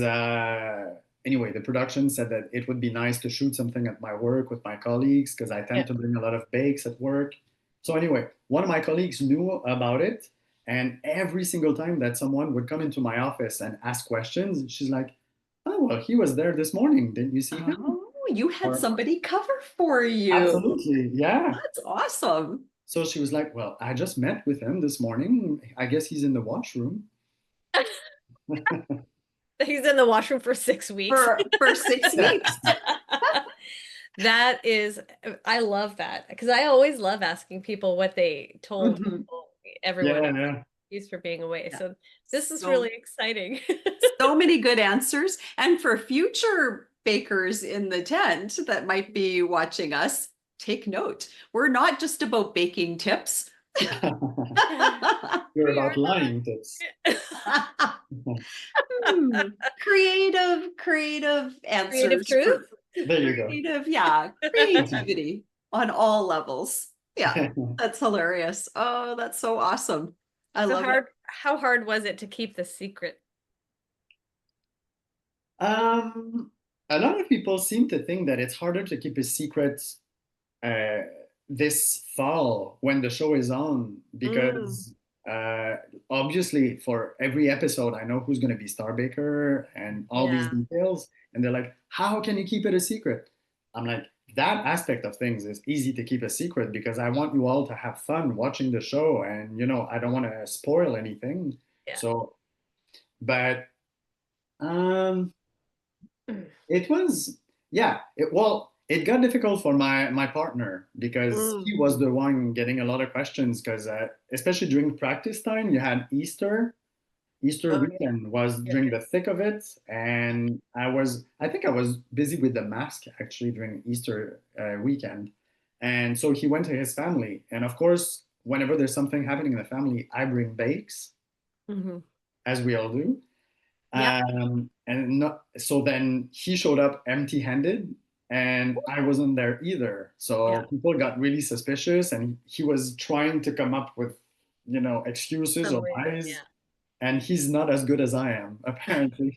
anyway, the production said that it would be nice to shoot something at my work with my colleagues because I tend to bring a lot of bakes at work. So anyway, one of my colleagues knew about it, and every single time that someone would come into my office and ask questions, she's like, "Oh, well, he was there this morning. Didn't you see him?" Oh, you had Or- somebody cover for you. Absolutely, yeah. That's awesome. So she was like, "Well, I just met with him this morning. I guess he's in the washroom." He's in the washroom for 6 weeks. For 6 weeks. That is, I love that because I always love asking people what they told Mhm. people, everyone Yeah. excuse for being away. Yeah. So this is So- really exciting. So many good answers. And for future bakers in the tent that might be watching us, take note. We're not just about baking tips. You're We about are not. lying tips. Creative Creative answers. truth. There you go. Creative, yeah, creativity on all levels. Yeah, that's hilarious. Oh, that's so awesome. I love it. How hard was it to keep the secret? A lot of people seem to think that it's harder to keep a secret uh, this fall when the show is on because uh, obviously for every episode I know who's going to be Star Baker and all these Yeah. details, and they're like, "How can you keep it a secret?" I'm like, that aspect of things is easy to keep a secret because I want you all to have fun watching the show, and I don't want to spoil anything. Yeah. So, but um. It was, yeah. It got difficult for my partner because he was the one getting a lot of questions because especially during practice time, you had Easter. Easter Oh, weekend was yeah. during the thick of it, and I think I was busy with the mask actually during Easter weekend, and so he went to his family, and of course, whenever there's something happening in the family, I bring bakes, Mhm. as we all do. Yep. And not, so then he showed up empty-handed, and I wasn't there either. So Yeah. people got really suspicious, and he was trying to come up with, excuses Some or way, lies. yeah. And he's not as good as I am, apparently.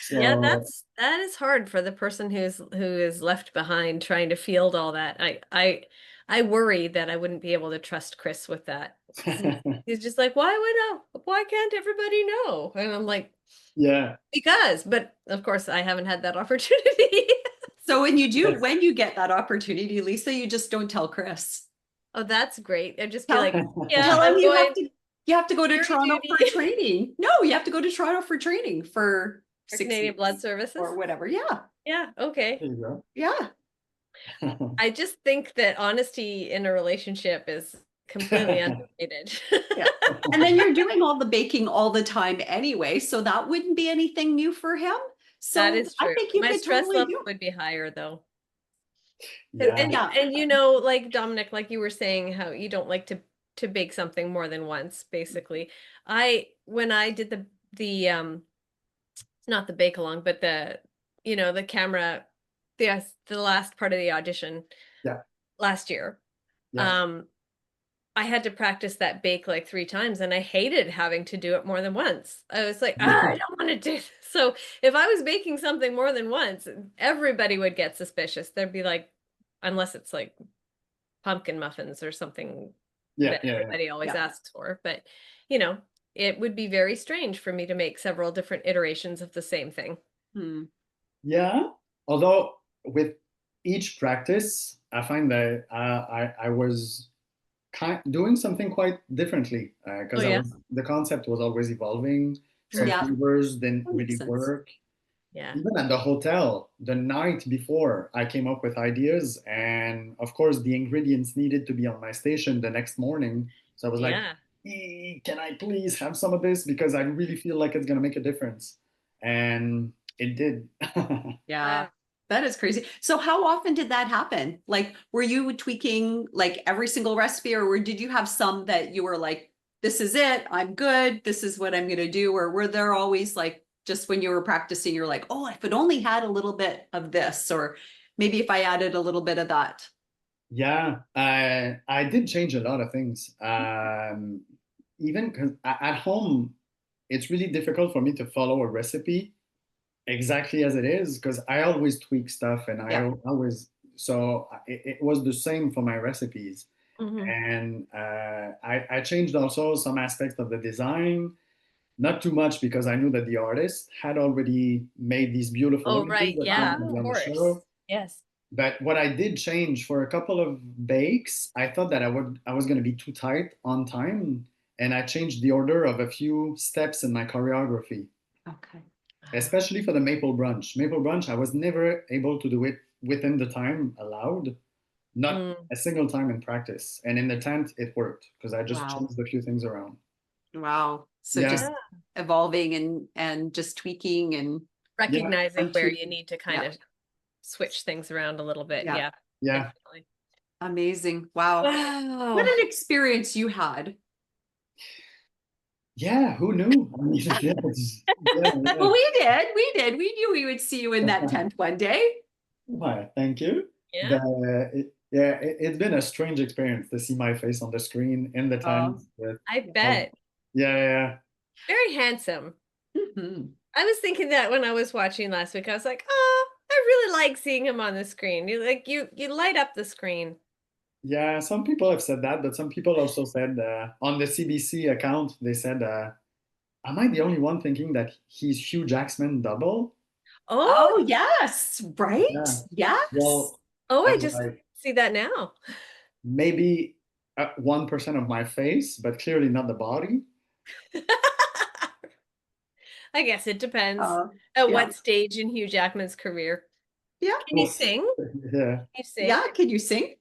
Yeah, So that is hard for the person who is left behind trying to field all that. I worry that I wouldn't be able to trust Chris with that. He's just like, why can't everybody know? And I'm like, yeah. but of course I haven't had that opportunity. So when you get that opportunity, Lisa, you just don't tell Chris. Oh, that's great. I'd just be Tell, like, yeah, tell him I'm going you have to go to jury Toronto for duty training. No, you have to go to Toronto for training for for 6 Canadian Blood weeks Services. or whatever. Yeah. Yeah, okay. There you go. Yeah. I just think that honesty in a relationship is completely underrated. Yeah. And then you're doing all the baking all the time anyway, so that wouldn't be anything new for him. So That is I true. think you My could stress totally level do. would be higher though. Yeah. And Yeah. like Dominic, like you were saying, how you don't like to bake something more than once, basically. When I did not the bake along, but the camera, the last part of the audition Yeah. last year. Yeah. I had to practice that bake like 3 times and I hated having to do it more than once. I was like, I don't want to do this. So if I was baking something more than once, everybody would get suspicious. They'd be like, unless it's like pumpkin muffins or something Yeah. that Yeah. everybody always Yeah. asks for. But, it would be very strange for me to make several different iterations of the same thing. Yeah. Although with each practice, I find that I was doing something quite differently because Oh, yeah. the concept was always evolving. Some Yeah. flavors didn't That makes really sense. work. Yeah. Even at the hotel, the night before, I came up with ideas, and of course, the ingredients needed to be on my station the next morning. So I was like, Yeah. Can I please have some of this because I really feel like it's gonna make a difference, and it did. Yeah. That is crazy. So how often did that happen? Like, were you tweaking like every single recipe, or did you have some that you were like, this is it, I'm good, this is what I'm going to do? Or were there always like, just when you were practicing, you're like, oh, if it only had a little bit of this, or maybe if I added a little bit of that? Yeah, I did change a lot of things. Even because at home, it's really difficult for me to follow a recipe exactly as it is because I always tweak stuff and I Yeah. always, so it was the same for my recipes. Mhm. And I changed also some aspects of the design, not too much because I knew that the artist had already made these beautiful Oh, images right. that Yeah, were going to be of on the course. show. Yes. But what I did change for a couple of bakes, I thought that I was going to be too tight on time, and I changed the order of a few steps in my choreography, Okay. especially for the maple brunch. Maple brunch, I was never able to do it within the time allowed, not Mm. a single time in practice. And in the tent, it worked because I just Wow. changed a few things around. Wow. So Yeah. just evolving and just tweaking and Recognizing and where tweak- you need to kind yeah. of switch things around a little bit. Yeah. Yeah, Yeah. definitely. Amazing. Wow. What Wow. an experience you had. Yeah, who knew? I mean, yeah, Well, we did. We did. We knew we would see you in that tent one day. Why, thank you. Yeah. It's been a strange experience to see my face on the screen in the tent Oh. with, I bet. yeah. Very handsome. Mhm. I was thinking that when I was watching last week. I was like, oh, I really like seeing him on the screen. You light up the screen. Yeah, some people have said that, but some people also said on the CBC account, they said, am I the only one thinking that he's Hugh Jackman double? Oh, Oh, yes. Right? Yeah. Yes. Well, oh, I I'm just like, see that now. maybe 1% of my face, but clearly not the body. I guess it depends Uh, at yeah. what stage in Hugh Jackman's career. Yeah. Can you sing? Yeah. Can you sing? Yeah. Can you sing?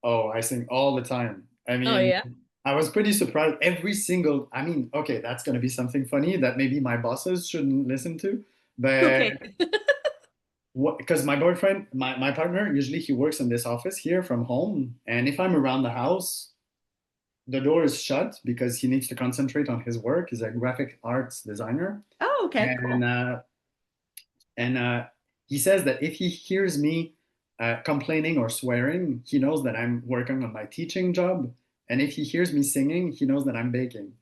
Oh, I sing all the time. I Oh mean, yeah. I was pretty surprised. I mean, okay, that's going to be something funny that maybe my bosses shouldn't listen to. But Okay. because my boyfriend, my partner, usually he works in this office here from home. And if I'm around the house, the door is shut because he needs to concentrate on his work. He's a graphic arts designer. Oh, okay. And Cool. he says that if he hears me complaining or swearing, he knows that I'm working on my teaching job. And if he hears me singing, he knows that I'm baking.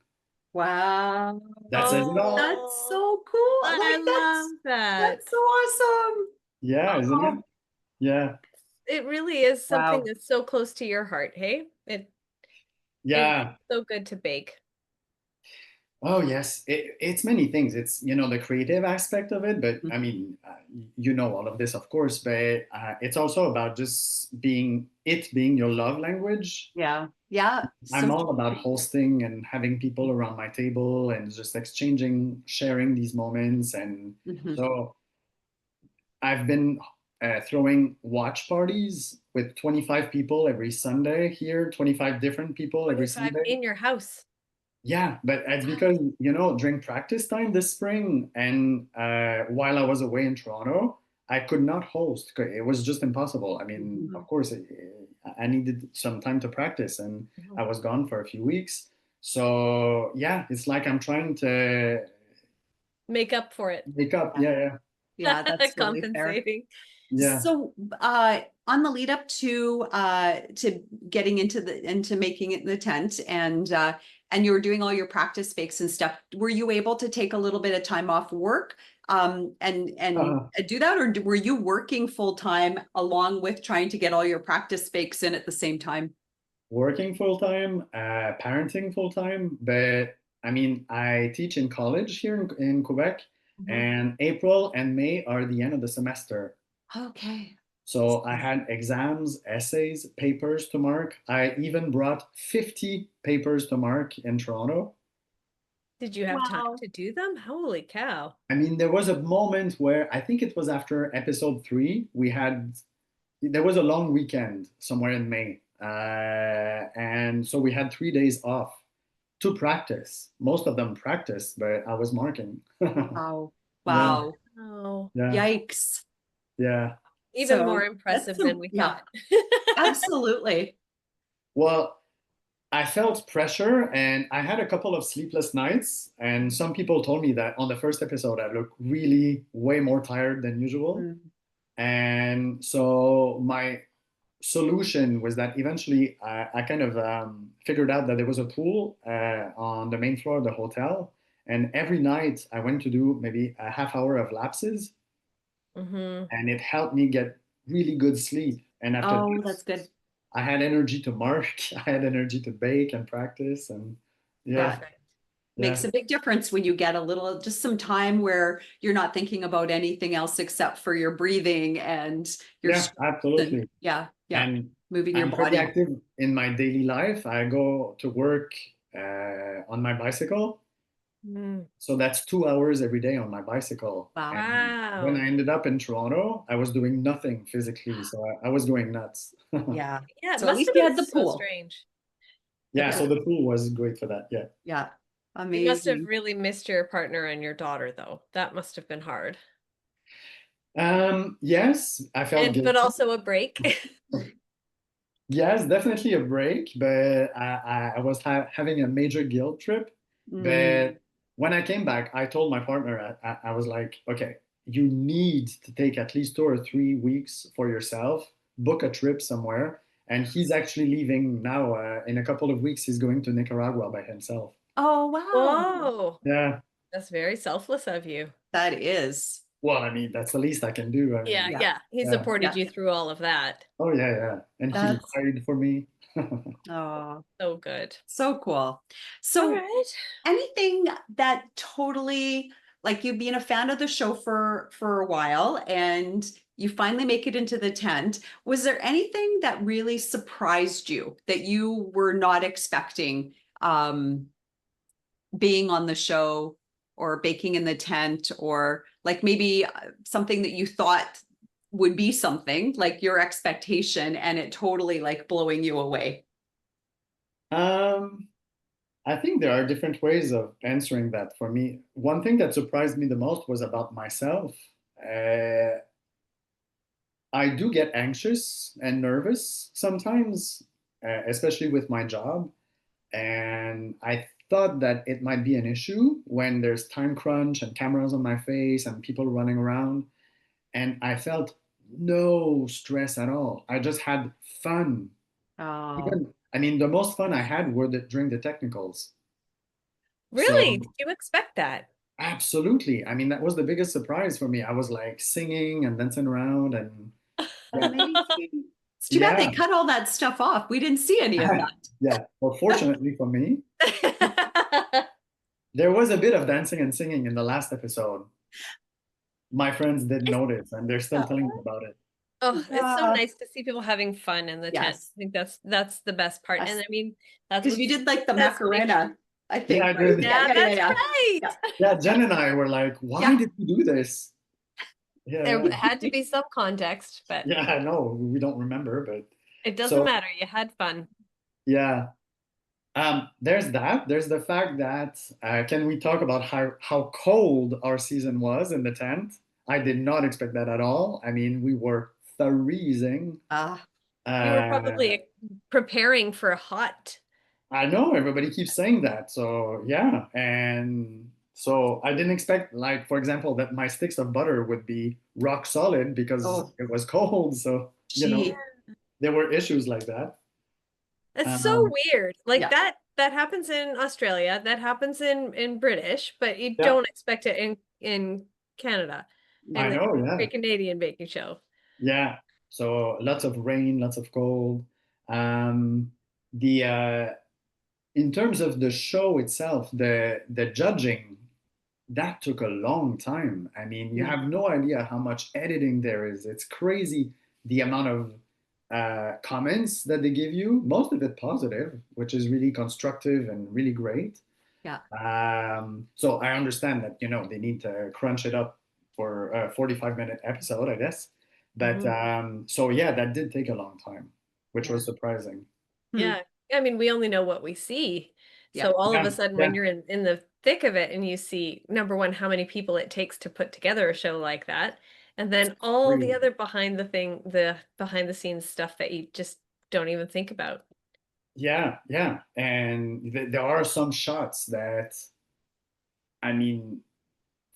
Wow. That says it all. That's so cool. I Like love that. that's so awesome. Yeah, isn't it? Oh, Yeah, It really is something wow. that's so close to your heart, hey? It's yeah. so good to bake. Oh yes, it's many things. It's the creative aspect of it, but I mean, you know all of this, of course. But it's also about just being your love language. Yeah. Yeah. I'm So all about hosting and having people around my table and just exchanging, sharing these moments. And Mhm. so I've been throwing watch parties with 25 people every Sunday here, 25 different people every 25 Sunday. in your house. Yeah, but it's because, during practice time this spring and while I was away in Toronto, I could not host. It was just impossible. I mean, Mhm. of course, I needed some time to practice and Mhm. I was gone for a few weeks. So, yeah, it's like I'm trying to Make up for it. make up. Yeah. Yeah, Yeah, that's really fair. Compensating. yeah. So, on the lead up to getting into making it in the tent and you were doing all your practice bakes and stuff, were you able to take a little bit of time off work and Uh, do that, or were you working full time along with trying to get all your practice bakes in at the same time? Working full time, parenting full time, but I mean, I teach in college here in Quebec, Mhm. and April and May are the end of the semester. Okay. So I had exams, essays, papers to mark. I even brought 50 papers to mark in Toronto. Did you have time Wow. to do them? Holy cow. I mean, there was a moment where I think it was after episode 3, there was a long weekend somewhere in May. And so we had 3 days off to practice. Most of them practiced, but I was marking. Wow. Yeah, Wow. Oh, yeah, Yikes. yeah. even more So that's impressive than some, we yeah, thought. absolutely. Well, I felt pressure and I had a couple of sleepless nights. And some people told me that on the first episode, I looked really way more tired than usual. Mm. And so my solution was that eventually I kind of figured out that there was a pool on the main floor of the hotel. And every night I went to do maybe a half hour of lapses, Hmm. and it helped me get really good sleep. And after Oh, that, that's good. I had energy to mark, I had energy to bake and practice. And yeah, Perfect. yeah, Makes a big difference when you get a little, just some time where you're not thinking about anything else except for your breathing and your yeah, strength and absolutely. yeah, yeah, And moving your I'm pretty body. active in my daily life. I go to work on my bicycle. Mm. So that's 2 hours every day on my bicycle. Wow. And when Wow. I ended up in Toronto, I was doing nothing physically. So I was going nuts. Yeah. Yeah, it So at must least have you been had the so pool. strange. The Yeah, so Yeah. the pool was great for that. Yeah. Yeah. You must have Amazing. really missed your partner and your daughter, though. That must have been hard. Yes, I felt And but guilty. also a break. Yes, definitely a break, but I was having a major guilt trip. Mm. But when I came back, I told my partner, I was like, okay, you need to take at least 2 or 3 weeks for yourself, book a trip somewhere. And he's actually leaving now. In a couple of weeks, he's going to Nicaragua by himself. Oh, wow. Whoa, Yeah. that's very selfless of you. That is. Well, I mean, that's the least I can do. I Yeah, mean, Yeah. yeah. He yeah. supported Yeah. you through all of that. Oh, yeah, yeah. And he That's lied for me. oh, So good. so cool. All So right. anything that totally like you've been a fan of the show for a while and you finally make it into the tent, was there anything that really surprised you that you were not expecting being on the show or baking in the tent, or like maybe something that you thought would be something like your expectation and it totally like blowing you away? Um, I think there are different ways of answering that for me. One thing that surprised me the most was about myself. Uh, I do get anxious and nervous sometimes, especially with my job. And I thought that it might be an issue when there's time crunch and cameras on my face and people running around. And I felt no stress at all. I just had fun. Oh, Even, I mean, the most fun I had were during the technicals. Really? So Did you expect that? absolutely. I mean, that was the biggest surprise for me. I was like singing and dancing around and yeah, amazing. It's too bad yeah, they cut all that stuff off. We didn't see any of that. yeah. Well, fortunately for me, there was a bit of dancing and singing in the last episode. My friends did notice and they're still telling me about it. Oh, it's so Uh, nice to see people having fun in the tent. yes. I think that's the best part. And I mean, that's Because what you did like the that's what makes Macarena, I Yeah, think, I right? did. Yeah, yeah, yeah, yeah, that's yeah. right. Yeah. Yeah, Jen and I were like, why Yeah. did you do this? There Yeah, had to be some context, but yeah, I know. We don't remember, but it doesn't so matter. You had fun. yeah. There's that. There's the fact that can we talk about how cold our season was in the tent? I did not expect that at all. I mean, we were freezing. Ah, You were Uh, probably preparing for a hot. I know everybody keeps saying that. So yeah, and so I didn't expect, like, for example, that my sticks of butter would be rock solid because oh, it was cold. So, gee. there were issues like that. It's so Um, weird. Like Yeah. that happens in Australia, that happens in British, but you yeah, don't expect it in Canada I and the know. Yeah, Great Canadian Baking Show. yeah. So lots of rain, lots of cold. Um, the In terms of the show itself, the judging that took a long time. I mean, you Mm. have no idea how much editing there is. It's crazy the amount of comments that they give you. Most of it positive, which is really constructive and really great. Yeah. So I understand that they need to crunch it up for a 45-minute episode, I guess. But Mhm. so yeah, that did take a long time, which Yeah. was surprising. Hmm. Yeah. I mean, we only know what we see. Yeah. So all of Yeah, a sudden yeah, when you're in the thick of it and you see number one, how many people it takes to put together a show like that, and then all the really. other the behind the scenes stuff that you just don't even think about. Yeah, yeah. And there are some shots that, I mean,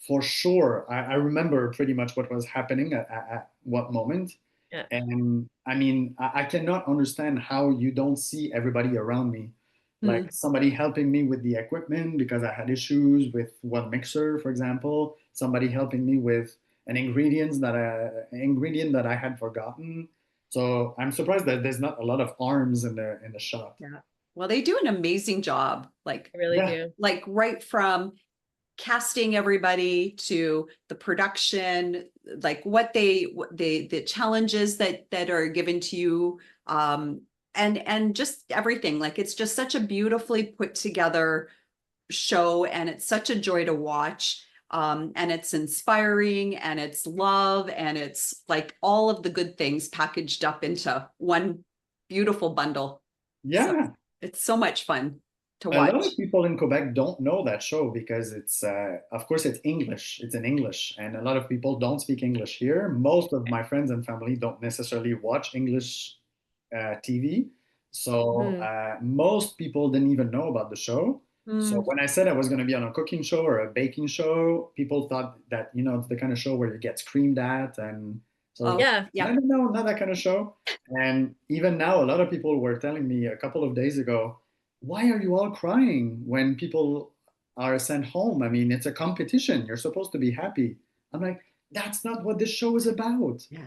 for sure, I remember pretty much what was happening at what moment. Yeah. And I mean, I cannot understand how you don't see everybody around me. Hmm. Like somebody helping me with the equipment because I had issues with one mixer, for example. Somebody helping me with an ingredient that I had forgotten. So I'm surprised that there's not a lot of arms in the shot. Yeah. Well, they do an amazing job. I really Yeah, do. Like right from casting everybody to the production, like the challenges that are given to you, and just everything. Like it's just such a beautifully put together show, and it's such a joy to watch. And it's inspiring, and it's love, and it's like all of the good things packaged up into one beautiful bundle. So yeah. it's so much fun to A lot watch. of people in Quebec don't know that show because of course, it's English. It's in English, and a lot of people don't speak English here. Most of my friends and family don't necessarily watch English TV. So Mhm. most people didn't even know about the show. So Mm. when I said I was going to be on a cooking show or a baking show, people thought that, it's the kind of show where you get screamed at. And so, Oh, Yeah. yeah. no, not that kind of show. And even now, a lot of people were telling me a couple of days ago, why are you all crying when people are sent home? I mean, it's a competition. You're supposed to be happy. I'm like, that's not what this show is about. Yeah.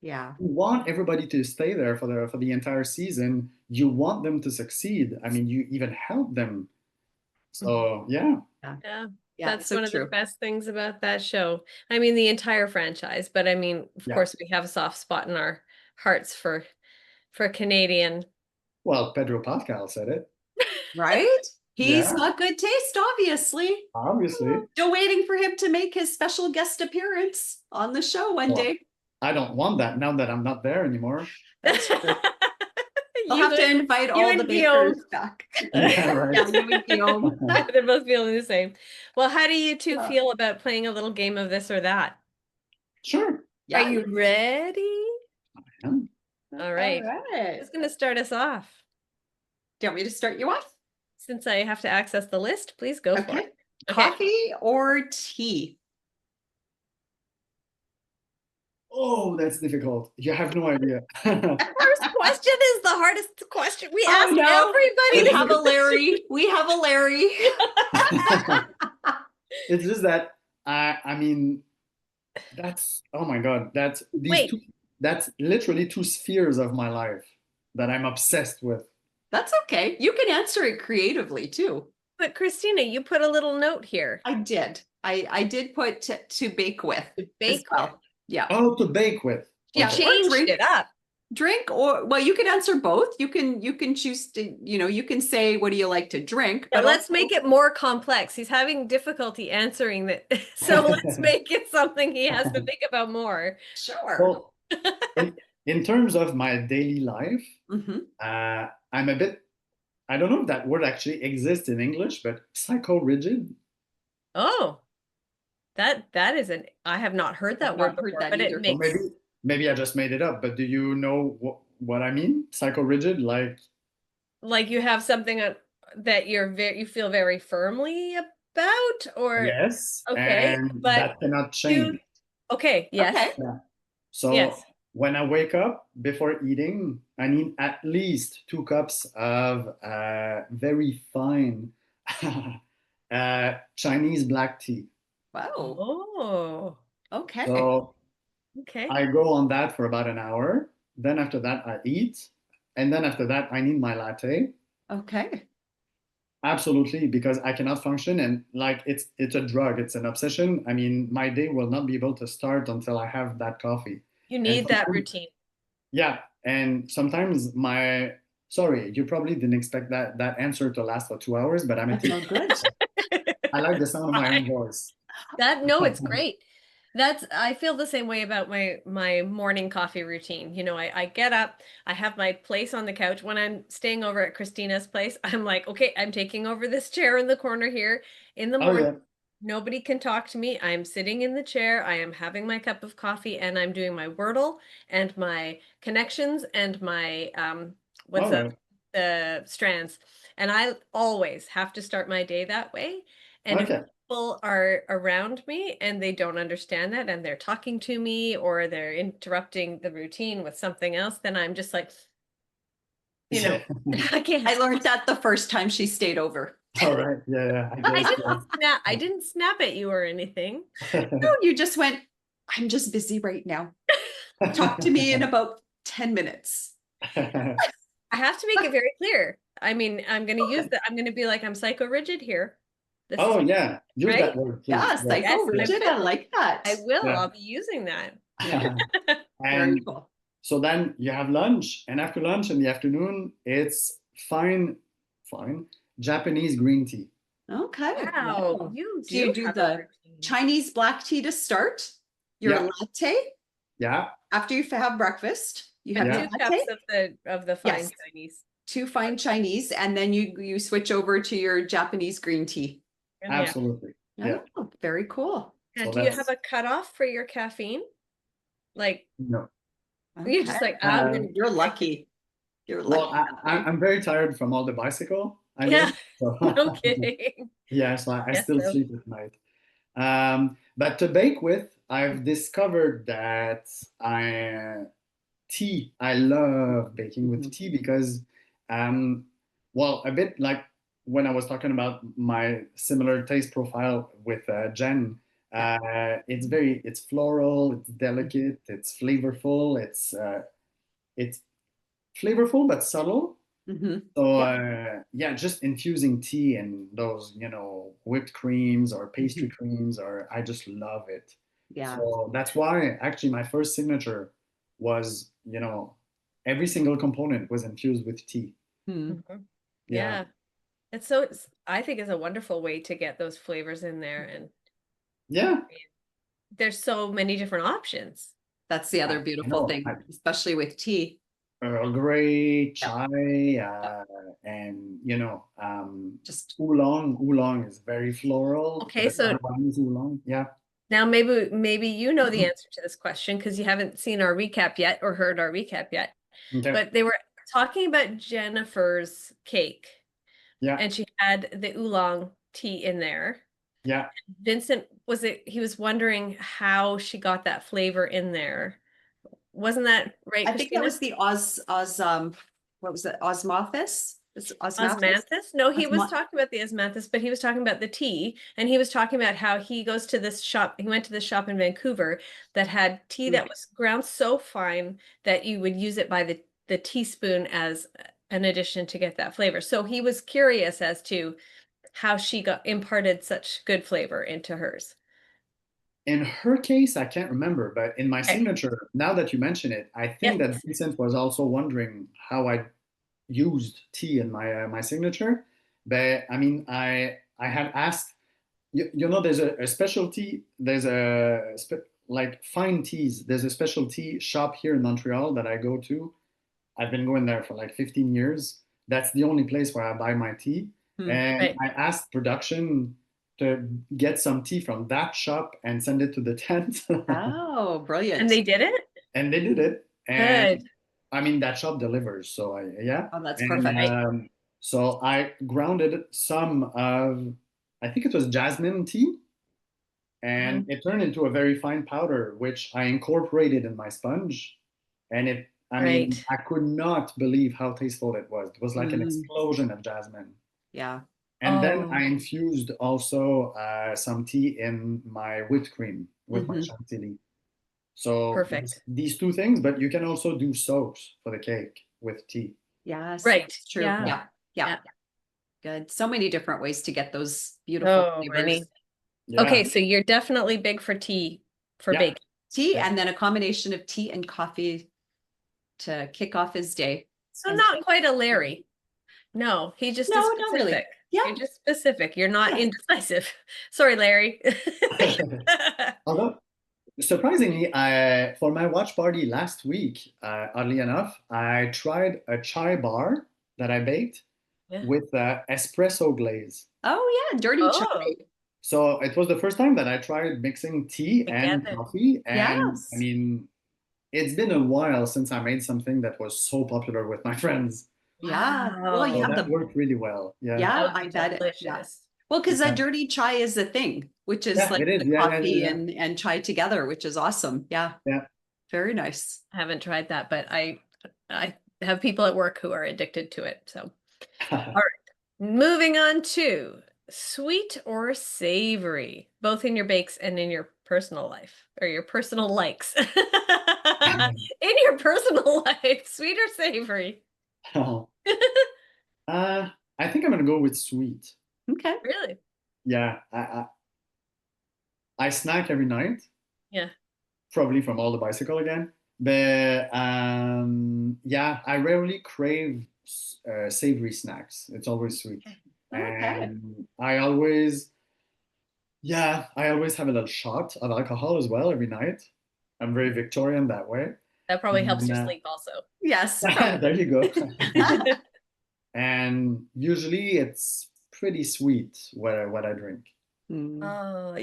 Yeah. You want everybody to stay there for the entire season. You want them to succeed. I mean, you even help them. So yeah, Yeah. Yeah. Yeah. That's So one of the true. best things about that show. I mean, the entire franchise, but I mean, of yeah. course, we have a soft spot in our hearts for Canadian. Well, Pedro Pascal said it. Right? He's Yeah, got good taste, obviously. obviously. Still waiting for him to make his special guest appearance on the show one Well, day. I don't want that now that I'm not there anymore. That's true. I'll You have to and invite you all the and Guillaume. bakers back. Yeah, right. Yeah, you and Guillaume. They're both feeling the same. Well, how do you two Yeah. feel about playing a little game of this or that? Sure. Are Yeah. you ready? Yeah. All right. right. Who's going to start us off? Do you want me to start you off? Since I have to access the list, please go for Okay. it. Okay. Coffee or tea? Oh, that's difficult. You have no idea. First question is the hardest question. We Oh, ask no. We everybody. have a Larry. We have a Larry. It's just that I mean that's oh my God, Wait, that's literally two spheres of my life that I'm obsessed with. That's okay. You can answer it creatively too. but Christina, you put a little note here. I did. I did put to bake with as Bake well. Yeah. Oh, to bake with. You Yeah. Okay. Or changed drink. it up. Drink or well, you can answer both. You can choose to, you can say what do you like to drink, Yeah, but let's also, make it more complex. He's having difficulty answering that. So let's make it something he has to think about more. sure. Well, in terms of my daily life, Hmm. I'm a bit, I don't know if that word actually exists in English, but psycho-rigid. Oh, that is an I have not heard that I've word not heard before, that but it either. Or makes maybe I just made it up, but do you know what I mean? Psycho-rigid, like like you have something that you feel very firmly about, or yes, okay, and but that cannot you change. okay, yes, Okay. Yeah. So yes. when I wake up before eating, I need at least 2 cups of very fine Chinese black tea. Wow. Oh, Okay. So okay. I go on that for about an hour. Then after that, I eat. And then after that, I need my latte. Okay. Absolutely, because I cannot function and like it's a drug, it's an obsession. I mean, my day will not be able to start until I have that coffee. You And need that sometimes, routine. yeah, and sometimes sorry, you probably didn't expect that answer to last for 2 hours, but I'm a That's all teacher. good. I like the sound of my own voice. No, it's great. I feel the same way about my morning coffee routine. You know, I get up, I have my place on the couch. When I'm staying over at Christina's place, I'm like, okay, I'm taking over this chair in the corner here in the Oh morning. yeah. Nobody can talk to me. I'm sitting in the chair. I am having my cup of coffee and I'm doing my Wordle and my connections and my what's All up right. the strands. And I always have to start my day that way. And if Okay. people are around me and they don't understand that and they're talking to me or they're interrupting the routine with something else, then I'm just like, you know, I can't. I learned that the first time she stayed over. All right. Yeah, I I guess. didn't snap. I didn't snap at you or anything. No, you just went, I'm just busy right now. Talk to me in about 10 minutes. I have to make it very clear. I mean, I'm going to use that. I'm going to be like, I'm psycho rigid here. This Oh is yeah, use right. that word, please. Yeah, Yeah. psycho Yes, I rigid. I will. like that. I will. Yeah. I'll be using that. Yeah, very And cool. so then you have lunch, and after lunch in the afternoon, it's fine Japanese green tea. Okay. Wow, Wow. you So you do have a the routine. Chinese black tea to start, your Yeah. latte Yeah, after you have breakfast. You have And your Yeah. 2 latte, cups of the fine Yes. Chinese. 2 fine Chinese, and then you switch over to your Japanese green tea. Yeah. absolutely. Yeah. Oh, very cool. And So do you have that's a cutoff for your caffeine? Like, no. You're just Okay. like, I'm gonna You're lucky. You're Well, lucky. I'm very tired from all the bicycle I Yeah, did. So no kidding. yeah, so I Yes, still so. sleep at night. But to bake with, I've discovered that tea. I love baking with Mhm. tea because, um, well, a bit like when I was talking about my similar taste profile with Jen. It's floral, it's delicate, it's flavorful, it's flavorful but subtle. Mhm. So Yeah. yeah, just infusing tea and those, whipped creams or pastry Mhm. creams, or I just love it. Yeah. So that's why actually my first signature was, every single component was infused with tea. Hmm. Mhm. Yeah. Yeah. I think it's a wonderful way to get those flavors in there. And Yeah. there's so many different options. That's the I, other I beautiful know. thing, especially with tea. Earl Grey, Yeah. chai, Yeah. and Just oolong. Oolong is very floral. Okay, The so Taiwanese oolong. Yeah. now maybe you know the answer to this question because you haven't seen our recap yet or heard our recap yet. Okay. But they were talking about Jennifer's cake, Yeah. and she had the oolong tea in there. Yeah. Vincent, he was wondering how she got that flavor in there. Wasn't that right, I think that Christina? was the what was it? Osmosis? Is it osmosis? Osmanthus? No, he was Osmo talking about the osmanthus, but he was talking about the tea, and he was talking about how he goes to this shop. He went to this shop in Vancouver that had tea that was ground so fine that you would use it by the teaspoon as an addition to get that flavor. So he was curious as to how she got imparted such good flavor into hers. In her case, I can't remember, but in my Okay. signature, now that you mention it, I think that Yes. Vincent was also wondering how I used tea in my signature. But I mean, I had asked, there's a specialty, there's like fine teas. There's a specialty shop here in Montreal that I go to. I've been going there for like 15 years. That's the only place where I buy my tea. Hmm. And Right. I asked production to get some tea from that shop and send it to the tent. Oh, And brilliant. they did it? And they did it. And Good. I mean, that shop delivers. So yeah. Oh, that's And perfect. Right. so I grounded some of, I think it was jasmine tea, and Mhm. it turned into a very fine powder, which I incorporated in my sponge. And I mean, Right. I could not believe how tasteful it was. It was like an Mm, explosion of jasmine. yeah. And then I Oh, infused also some tea in my whipped cream with my Hmm. chantilly. So perfect. these two things, but you can also do soaks for the cake with tea. Yes, Right. that's true. Yeah. Yeah. Yeah. Yeah. Good. So many different ways to get those beautiful So flavors. many. Yeah, Okay, so you're definitely big for tea for yeah, baking. Tea yeah. and then a combination of tea and coffee to kick off his day. So And not quite a Larry. No, he just is no, not really. specific. Yeah. You're just specific. You're not Yes. indecisive. Sorry, Larry. Although surprisingly, for my watch party last week, oddly enough, I tried a chai bar that I baked Yeah. with espresso glaze. Oh, yeah. Dirty chai. Oh, So it was the first time that I tried mixing tea and together. coffee. And I Yes. mean, it's been a while since I made something that was so popular with my friends. Yeah. Well, So yeah. Wow. that worked really well. Yeah. That Yeah, would I be bet it. Yeah. delicious. Well, because a Yeah, dirty chai is a thing, which is yeah, like it is. the Yeah, yeah, coffee yeah, and chai together, which is awesome. Yeah. yeah. Very nice. I haven't tried that, but I have people at work who are addicted to it. So, Yeah. all right. Moving on to sweet or savory, both in your bakes and in your personal life or your personal likes. In your personal life, sweet or savory? I think I'm gonna go with sweet. Okay. Really? Yeah, I snack every night, Yeah. probably from all the bicycle again. But yeah, I rarely crave savory snacks. It's always sweet, Okay. and I always have a little shot of alcohol as well every night. I'm very Victorian that way. That probably helps And, you sleep also. Yes. there you go. And usually it's pretty sweet what I drink. Mm. Oh,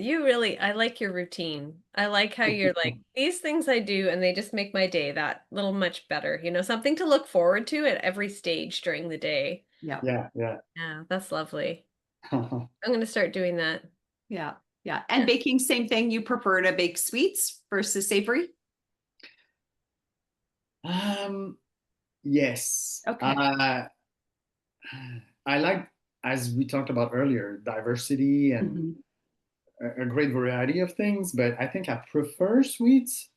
I like your routine. I like how you're like, these things I do, and they just make my day that little much better. Something to look forward to at every stage during the day. Yeah. Yeah, yeah. Yeah, that's lovely. I'm going to start doing that. Yeah. Yeah. And Yeah. baking, same thing. You prefer to bake sweets versus savory? Yes. Okay. I like, as we talked about earlier, diversity and Mhm. a great variety of things, but I think I prefer sweets,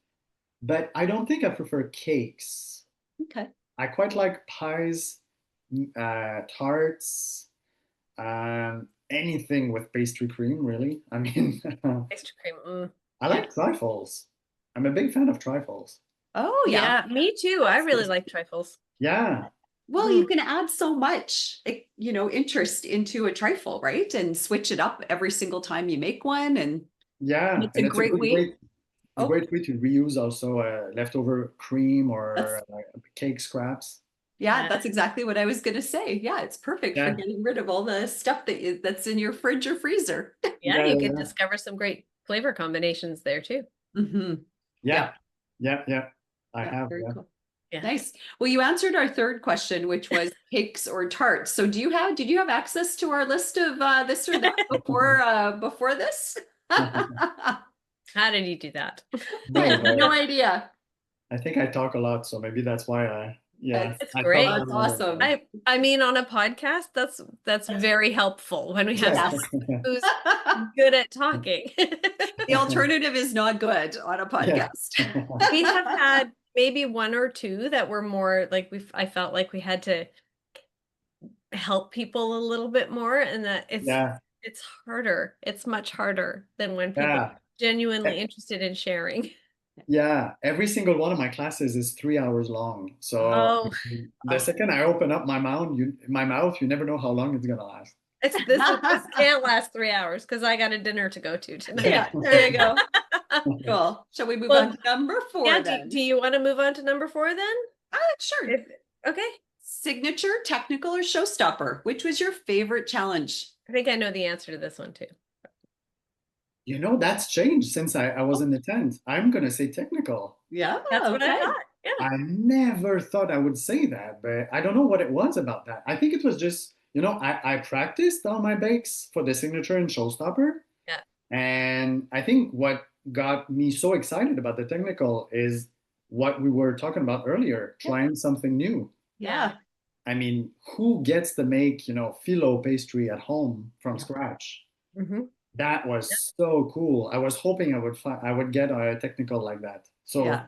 but I don't think I prefer cakes. Okay. I quite like pies, tarts, anything with pastry cream, really. I mean, Ice cream. Mm. I Yeah. like trifles. I'm a big fan of trifles. Oh, yeah. Yeah, me too. I really like trifles. Yeah, Well, you Mhm. can add so much, interest into a trifle, right? And switch it up every single time you make one. And yeah, it's a and it's a great way. Oh, great way to reuse also leftover cream that's, or cake scraps. yeah, Yeah. that's exactly what I was going to say. Yeah, it's perfect for Yeah, getting rid of all the stuff that's in your fridge or freezer. Yeah, yeah, you yeah, could yeah, discover some great flavor combinations there too. Hmm. yeah, Yeah. yeah, yeah. I Yeah. have, Very yeah. cool. Yeah. Nice. Well, you answered our third question, which was cakes or tarts. So did you have access to our list of this or that before this? I How did you do that? No, have no but idea. I think I talk a lot, so maybe that's why yeah, It's, It's I thought great. that's about it. awesome. I mean, on a podcast, that's very helpful when we have Yeah. Yes. someone who's good at talking. The alternative is not good on a Yeah. podcast. We have had maybe one or two that were more like I felt like we had to help people a little bit more, and that Yeah, it's harder. It's much harder than when people yeah, are genuinely interested in sharing. yeah. Every single one of my classes is 3 hours long. So Oh, the second I open up my mouth, you never know how long it's gonna last. this can't last 3 hours because I got a dinner to go to tonight. Yeah, there you go. Cool. Shall we move Well, on to number four yeah, then? do you want to move on to number 4 then? Sure. Okay. Signature, technical, or showstopper? Which was your favorite challenge? I think I know the answer to this one too. That's changed since I was in the tent. I'm gonna say technical. Yeah, That's what I okay. thought. Yeah. I never thought I would say that, but I don't know what it was about that. I think it was just, I practiced on my bakes for the signature and showstopper. Yeah. And I think what got me so excited about the technical is what we were talking about earlier, trying something new. Yeah. I mean, who gets to make, phyllo pastry at home from Yeah. scratch? Mm-hmm. That was so cool. I was hoping I would get a technical like that. So Yeah.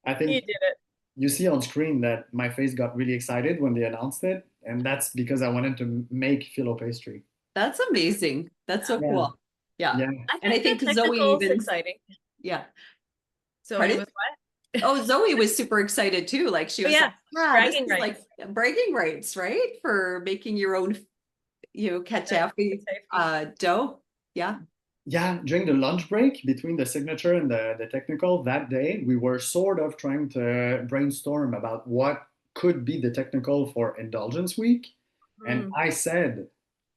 I You think did it. you see on screen that my face got really excited when they announced it, and that's because I wanted to make phyllo pastry. That's amazing. That's so Yeah, cool. Yeah. yeah, And I the think Zoe technical's even, exciting. yeah. So Pardon? it was what? Oh, Zoe was super excited too. Like she was yeah. like, yeah, Bragging this is rights. like bragging rights, right? For making your own, ketchup dough. Yeah. yeah. During the lunch break between the signature and the technical that day, we were sort of trying to brainstorm about what could be the technical for Indulgence Week. And Mm. I said,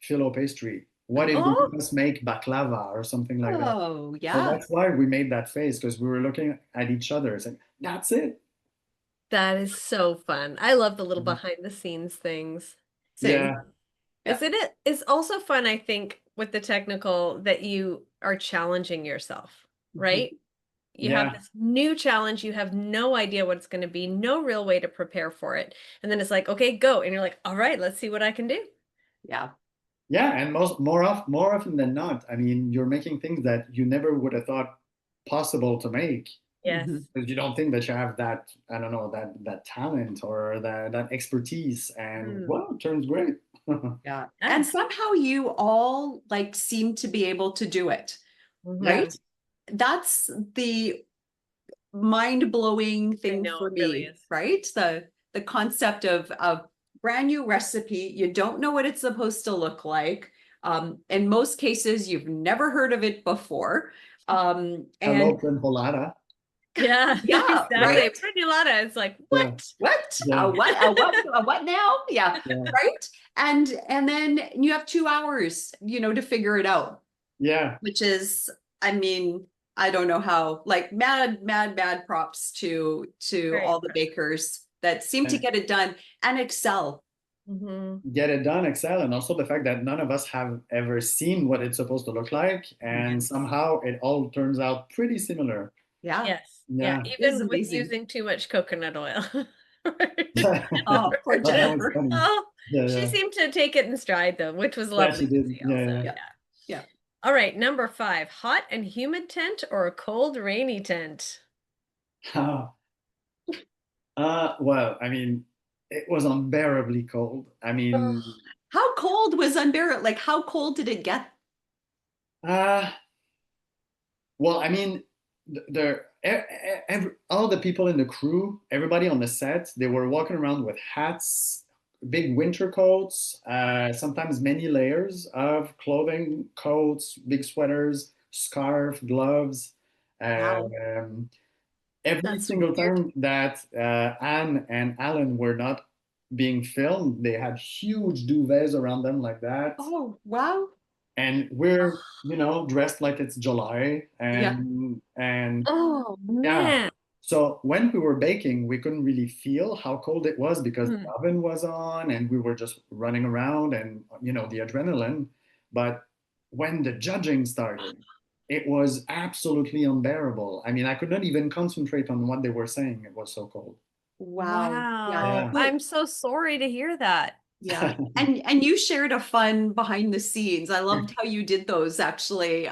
phyllo pastry. What if we Oh, just make baklava or something like that? Oh, So yeah. that's why we made that face, because we were looking at each other saying, that's it. that is so fun. I love the little Mhm. behind the scenes things. Same. Yeah, Yeah. Isn't it? It's also fun, I think, with the technical that you are challenging yourself, right? You have yeah, this new challenge, you have no idea what it's going to be, no real way to prepare for it. And then it's like, okay, go. And you're like, all right, let's see what I can do. Yeah. yeah. And more often than not, I mean, you're making things that you never would have thought possible to make. Yes. Mhm. Because you don't think that you have that, I don't know, that talent or that expertise, and well, it turns great. Yeah. Yeah. And somehow you all like seem to be able to do it, Mhm. right? That's the mind-blowing thing know, for it really me, is. right? The concept of a brand new recipe, you don't know what it's supposed to look like. In most cases, you've never heard of it before. Hello, And Princolada. Yeah, yeah, exactly. right? Prenulata is like, Yeah, what? What? yeah, What now? Yeah, yeah, right. And then you have 2 hours, to figure it out. Yeah. which is, I mean, I don't know how, like mad props to Very all the bakers that seem to And get it done and excel. get it done, excel, and also the fact that none of us have ever seen what it's supposed to look like, and Yes. somehow it all turns out pretty similar. Yeah. Yes. Yeah. Yeah. It is Even with amazing. using too much coconut oil. Oh, poor But that was Jennifer. funny. Oh, Yeah, she yeah. seemed to take it in stride though, which was Yeah, lovely she to did. see Yeah, also. yeah. Yeah. Yeah. All right, number 5, hot and humid tent or a cold, rainy tent? Yeah. Well, I mean, it was unbearably cold. I Oh, mean, How cold was unbearable? Like, how cold did it get? uh, well, I mean, all the people in the crew, everybody on the set, they were walking around with hats, big winter coats, sometimes many layers of clothing, coats, big sweaters, scarf, gloves. Wow. Um, every that's so single weird. time that Anne and Alan were not being filmed, they had huge duvets around them like that. Oh, wow. And we're, dressed like it's July, Yeah. and Oh yeah. man. So when we were baking, we couldn't really feel how cold it was because the Hmm. oven was on and we were just running around and the adrenaline. But when the judging started, it was absolutely unbearable. I mean, I could not even concentrate on what they were saying. It was so cold. Wow. Yeah. Wow. Yeah. I'm so sorry to hear that. Yeah. And you shared a fun behind the scenes. I loved how you did those actually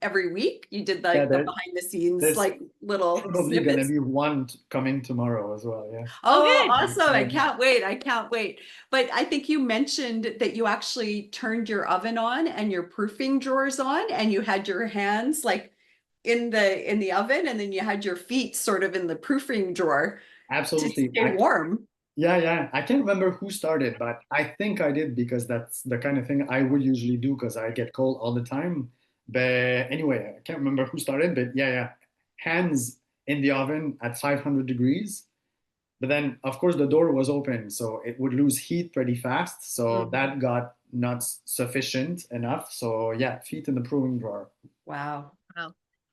every week. You did Yeah, like the behind the scenes there's like little probably gonna snippets. be one coming tomorrow as well. Yeah. Oh, Okay. awesome. I Yeah. can't wait. I can't wait. But I think you mentioned that you actually turned your oven on and your proofing drawers on and you had your hands like in the oven and then you had your feet sort of in the proofing drawer to Absolutely. stay warm. Yeah, yeah. I can't remember who started, but I think I did because that's the kind of thing I would usually do because I get cold all the time. But anyway, I can't remember who started, but yeah, yeah. Hands in the oven at 500 degrees. But then, of course, the door was open, so it would lose heat pretty fast. So Mhm. that got not sufficient enough. So yeah, feet in the proving drawer. Wow. Wow.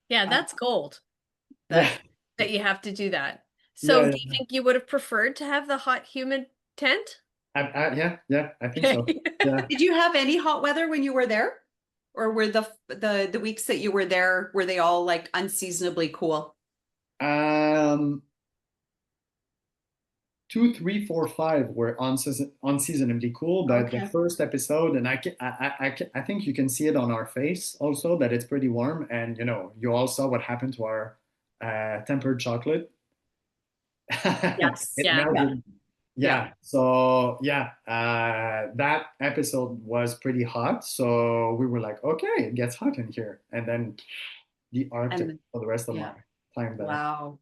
Yeah, Wow. that's gold Yeah, that you have to do that. yeah, So do you yeah. think you would have preferred to have the hot, humid tent? Yeah, yeah. I think so. Okay. Yeah. Did you have any hot weather when you were there? Or were the weeks that you were there, were they all like unseasonably cool? Um, 2, 3, 4, 5 were unseasonably cool, but the Okay. first episode, and I think you can see it on our face also that it's pretty warm, and you all saw what happened to our tempered chocolate. Yes. It Yeah. Yeah. melted. Yeah. Yeah. So yeah, that episode was pretty hot. So we were like, okay, it gets hot in here, and then the Arctic And for the rest of yeah. my time there. Wow.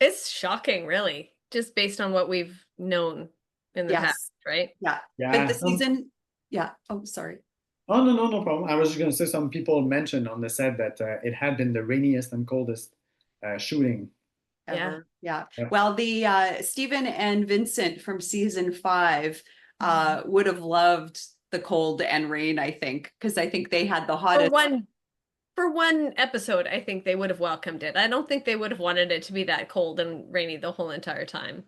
It's shocking, really, just based on what we've known in the past, Yes. right? Yeah. But Yeah. the season, yeah. Oh, sorry. Oh, no, no, no problem. I was just gonna say some people mentioned on the set that it had been the rainiest and coldest shooting. Yeah. Ever. Yeah. Yeah. Well, the Stephen and Vincent from season 5 Mhm. would have loved the cold and rain, I think, because I think they had the For hottest. one episode, I think they would have welcomed it. I don't think they would have wanted it to be that cold and rainy the whole entire time.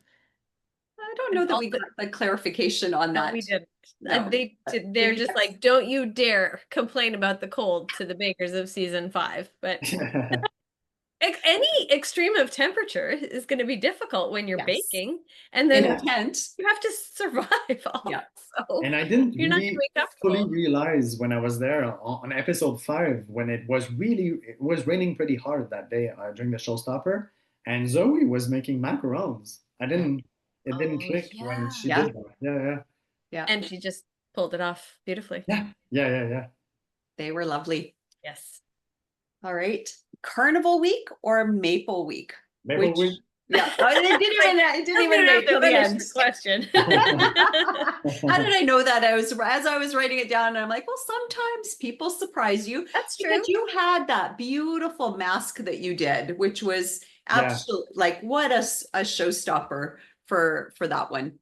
I don't know And that we also, got the clarification on no, that. we didn't. No. They're Maybe just next. like, don't you dare complain about the cold to the bakers of season 5. But any extreme of temperature is going to be difficult when you're Yes. baking, and In then a tent. you have to survive Yeah. also. And I didn't You're not going to really be fully comfortable. realize when I was there on episode 5 when it was raining pretty hard that day during the showstopper, and Zoe was making macarons. It didn't Oh, click when yeah. she Yeah. did that. Yeah, yeah, Yeah. And she just pulled it off beautifully. yeah, yeah, yeah, yeah. They were lovely. Yes. All right. Carnival week or Maple week? Maple Which, Week. yeah. Oh, it didn't even make till the finish end. the question. How did I know that? As I was writing it down, and I'm like, well, sometimes people surprise you. That's Because true. you had that beautiful mask that you did, which was Yeah, absolutely like what a showstopper for that one.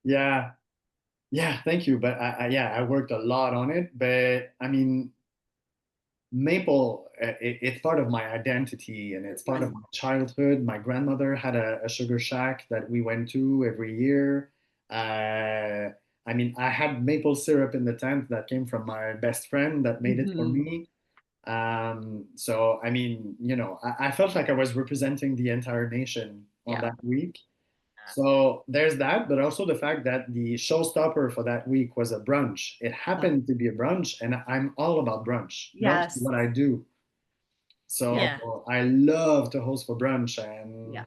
yeah, yeah. Thank you. But yeah, I worked a lot on it. But I mean, maple, it's part of my identity and it's part of my childhood. My grandmother had a sugar shack that we went to every year. I mean, I had maple syrup in the tent that came from my best friend that made it for Mhm. me. So, I mean, I felt like I was representing the entire nation on Yeah. that week. So there's that, but also the fact that the showstopper for that week was a brunch. It happened to be a brunch, and I'm all about brunch. Brunch is Yes. what I do. So Yeah. I love to host for brunch, and Yeah.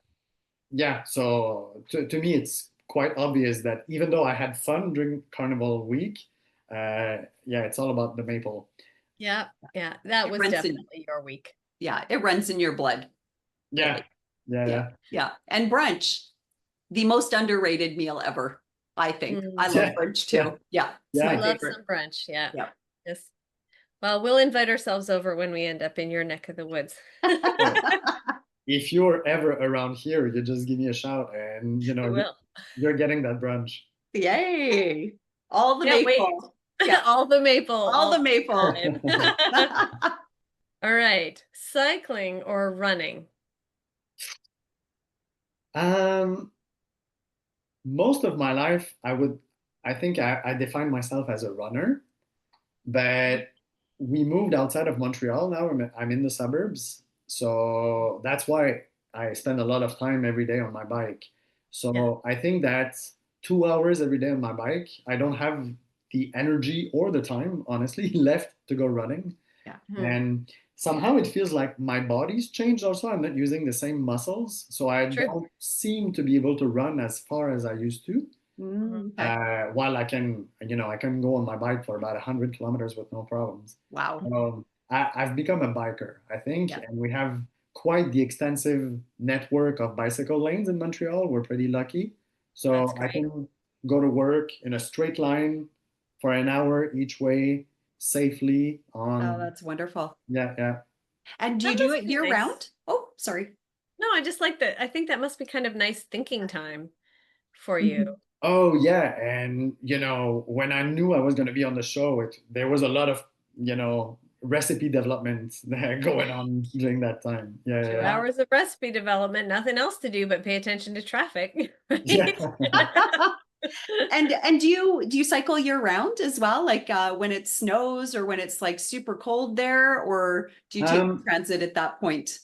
yeah, so to me, it's quite obvious that even though I had fun during Carnival week, yeah, it's all about the maple. Yeah. Yeah. That It was runs in, definitely your week. yeah, it runs in your blood, Yeah, really. yeah, Yeah. yeah. Yeah. And brunch, the most underrated meal ever, I think. I love Yeah, brunch yeah, too. Yeah, it's I my yeah. love favorite. some brunch. Yeah. Yeah. Yes. Well, we'll invite ourselves over when we end up in your neck of the woods. Oh, if you're ever around here, you just give me a shout, and We will. you're getting that brunch. Yay. All the Can't wait. maple. Yeah. All the maple. All the maple. Time. All right. Cycling or running? Um, most of my life, I think I define myself as a runner, but we moved outside of Montreal now. I'm in the suburbs. So that's why I spend a lot of time every day on my bike. Yeah. So I think that 2 hours every day on my bike, I don't have the energy or the time, honestly, left to go running. Yeah. Mhm. And somehow it feels like my body's changed also. I'm not using the same muscles. So I True. don't seem to be able to run as far as I used to. Mhm. Okay. While I can go on my bike for about 100 kilometers with no problems. Wow. I've become a biker, I think, Yeah. and we have quite the extensive network of bicycle lanes in Montreal. We're pretty lucky. That's So I great. can go to work in a straight line for an hour each way safely Oh, on, that's wonderful. yeah, yeah. And do you That do must it be year nice. round? Oh, sorry. No, I just like that. I think that must be kind of nice thinking time for you. Mhm. Oh yeah, and when I knew I was going to be on the show, there was a lot of recipe development going on during that time. Yeah, Two yeah, Yeah. hours of recipe development, nothing else to do but pay attention to traffic, yeah. right? And do you cycle year round as well? Like when it snows or when it's like super cold there, or do you take Um, transit at that point?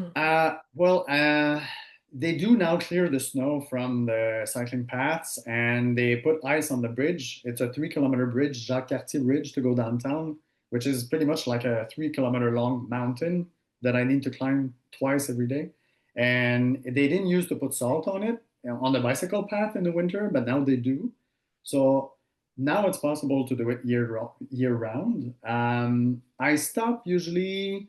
well, they do now clear the snow from the cycling paths, and they put ice on the bridge. It's a 3 kilometer bridge, Jacques Cartier Bridge, to go downtown, which is pretty much like a 3 kilometer long mountain that I need to climb twice every day. And they didn't used to put salt on it on the bicycle path in the winter, but now they do. So now it's possible to do it year round. I stop usually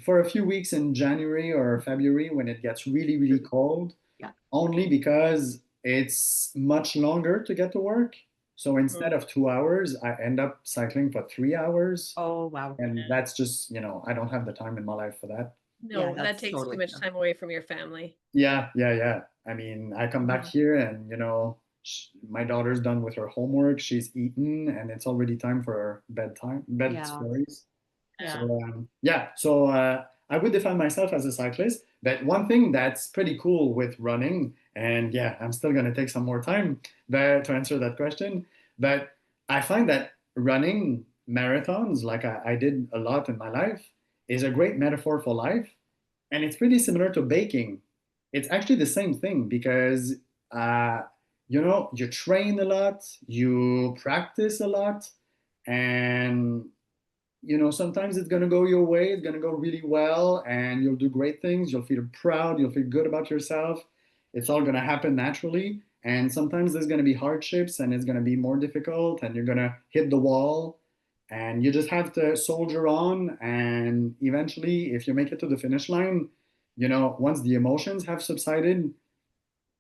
for a few weeks in January or February when it gets really, really cold, Yeah. only because it's much longer to get to work. So instead of 2 hours, I end up cycling for 3 hours. Oh, wow. And that's just, I don't have the time in my life for that. Yeah, No, that that's takes too totally much fair. time away from your family. Yeah, yeah, yeah. I mean, I come back here and, my daughter's done with her homework. She's eaten and it's already time for her bed Yeah. stories. Yeah. So yeah, so I would define myself as a cyclist. But one thing that's pretty cool with running, and yeah, I'm still gonna take some more time but to answer that question. But I find that running marathons, like I did a lot in my life, is a great metaphor for life, and it's pretty similar to baking. It's actually the same thing because uh, you train a lot, you practice a lot, and sometimes it's going to go your way, it's going to go really well, and you'll do great things. You'll feel proud, you'll feel good about yourself. It's all going to happen naturally. And sometimes there's going to be hardships and it's going to be more difficult, and you're going to hit the wall. And you just have to soldier on. And eventually, if you make it to the finish line, once the emotions have subsided,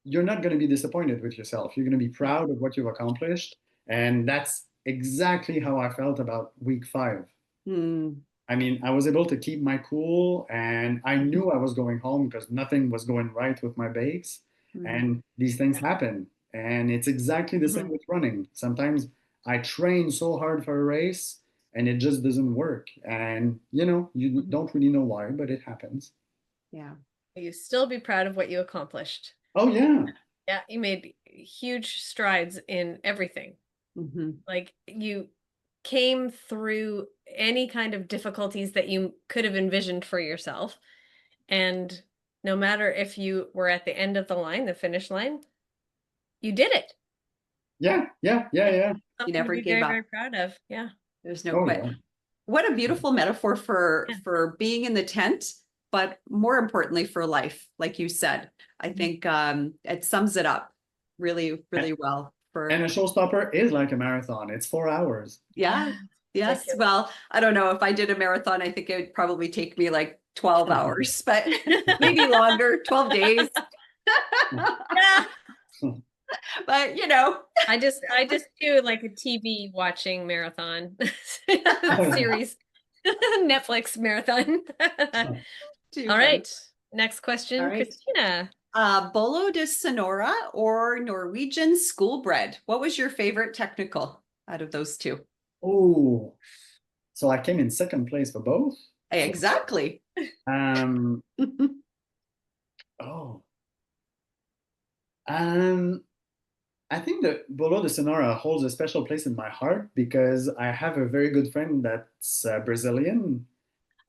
you're not going to be disappointed with yourself. You're going to be Yeah. proud of what you've accomplished. And that's exactly how I felt about week 5. Hmm. I mean, I was able to keep my cool and I knew I was going home because nothing was going right with my bakes. Hmm. And these things happen. And it's exactly the same with running. Sometimes I train so hard for a race and it just doesn't work. And, you don't really know why, but it happens. Yeah. You still be proud of what you accomplished. Oh, yeah. Yeah, you made huge strides in everything. Mm-hmm. Like you came through any kind of difficulties that you could have envisioned for yourself. And no matter if you were at the end of the line, the finish line, you did it. Yeah. Something never to be gave very, up. very proud of. Yeah. There's no Oh, quit. yeah. What a beautiful metaphor Yeah. for being in the tent, but more importantly for life, like you said. I think it sums it up really, really well. And a showstopper is like a marathon. It's 4 hours. Yeah. Yes. Ridiculous. Well, I don't know if I did a marathon, I think it would probably take me like 12 hours, but maybe longer, 12 days. Yeah. But I just do like a TV watching marathon series, Netflix marathon. too All funny. right. Next question, All right. Cristina. Bolo de Sonora or Norwegian school bread? What was your favorite technical out of those two? Oh, so I came in second place for both. Exactly. Um, oh, I think that Bolo de Sonora holds a special place in my heart because I have a very good friend that's Brazilian.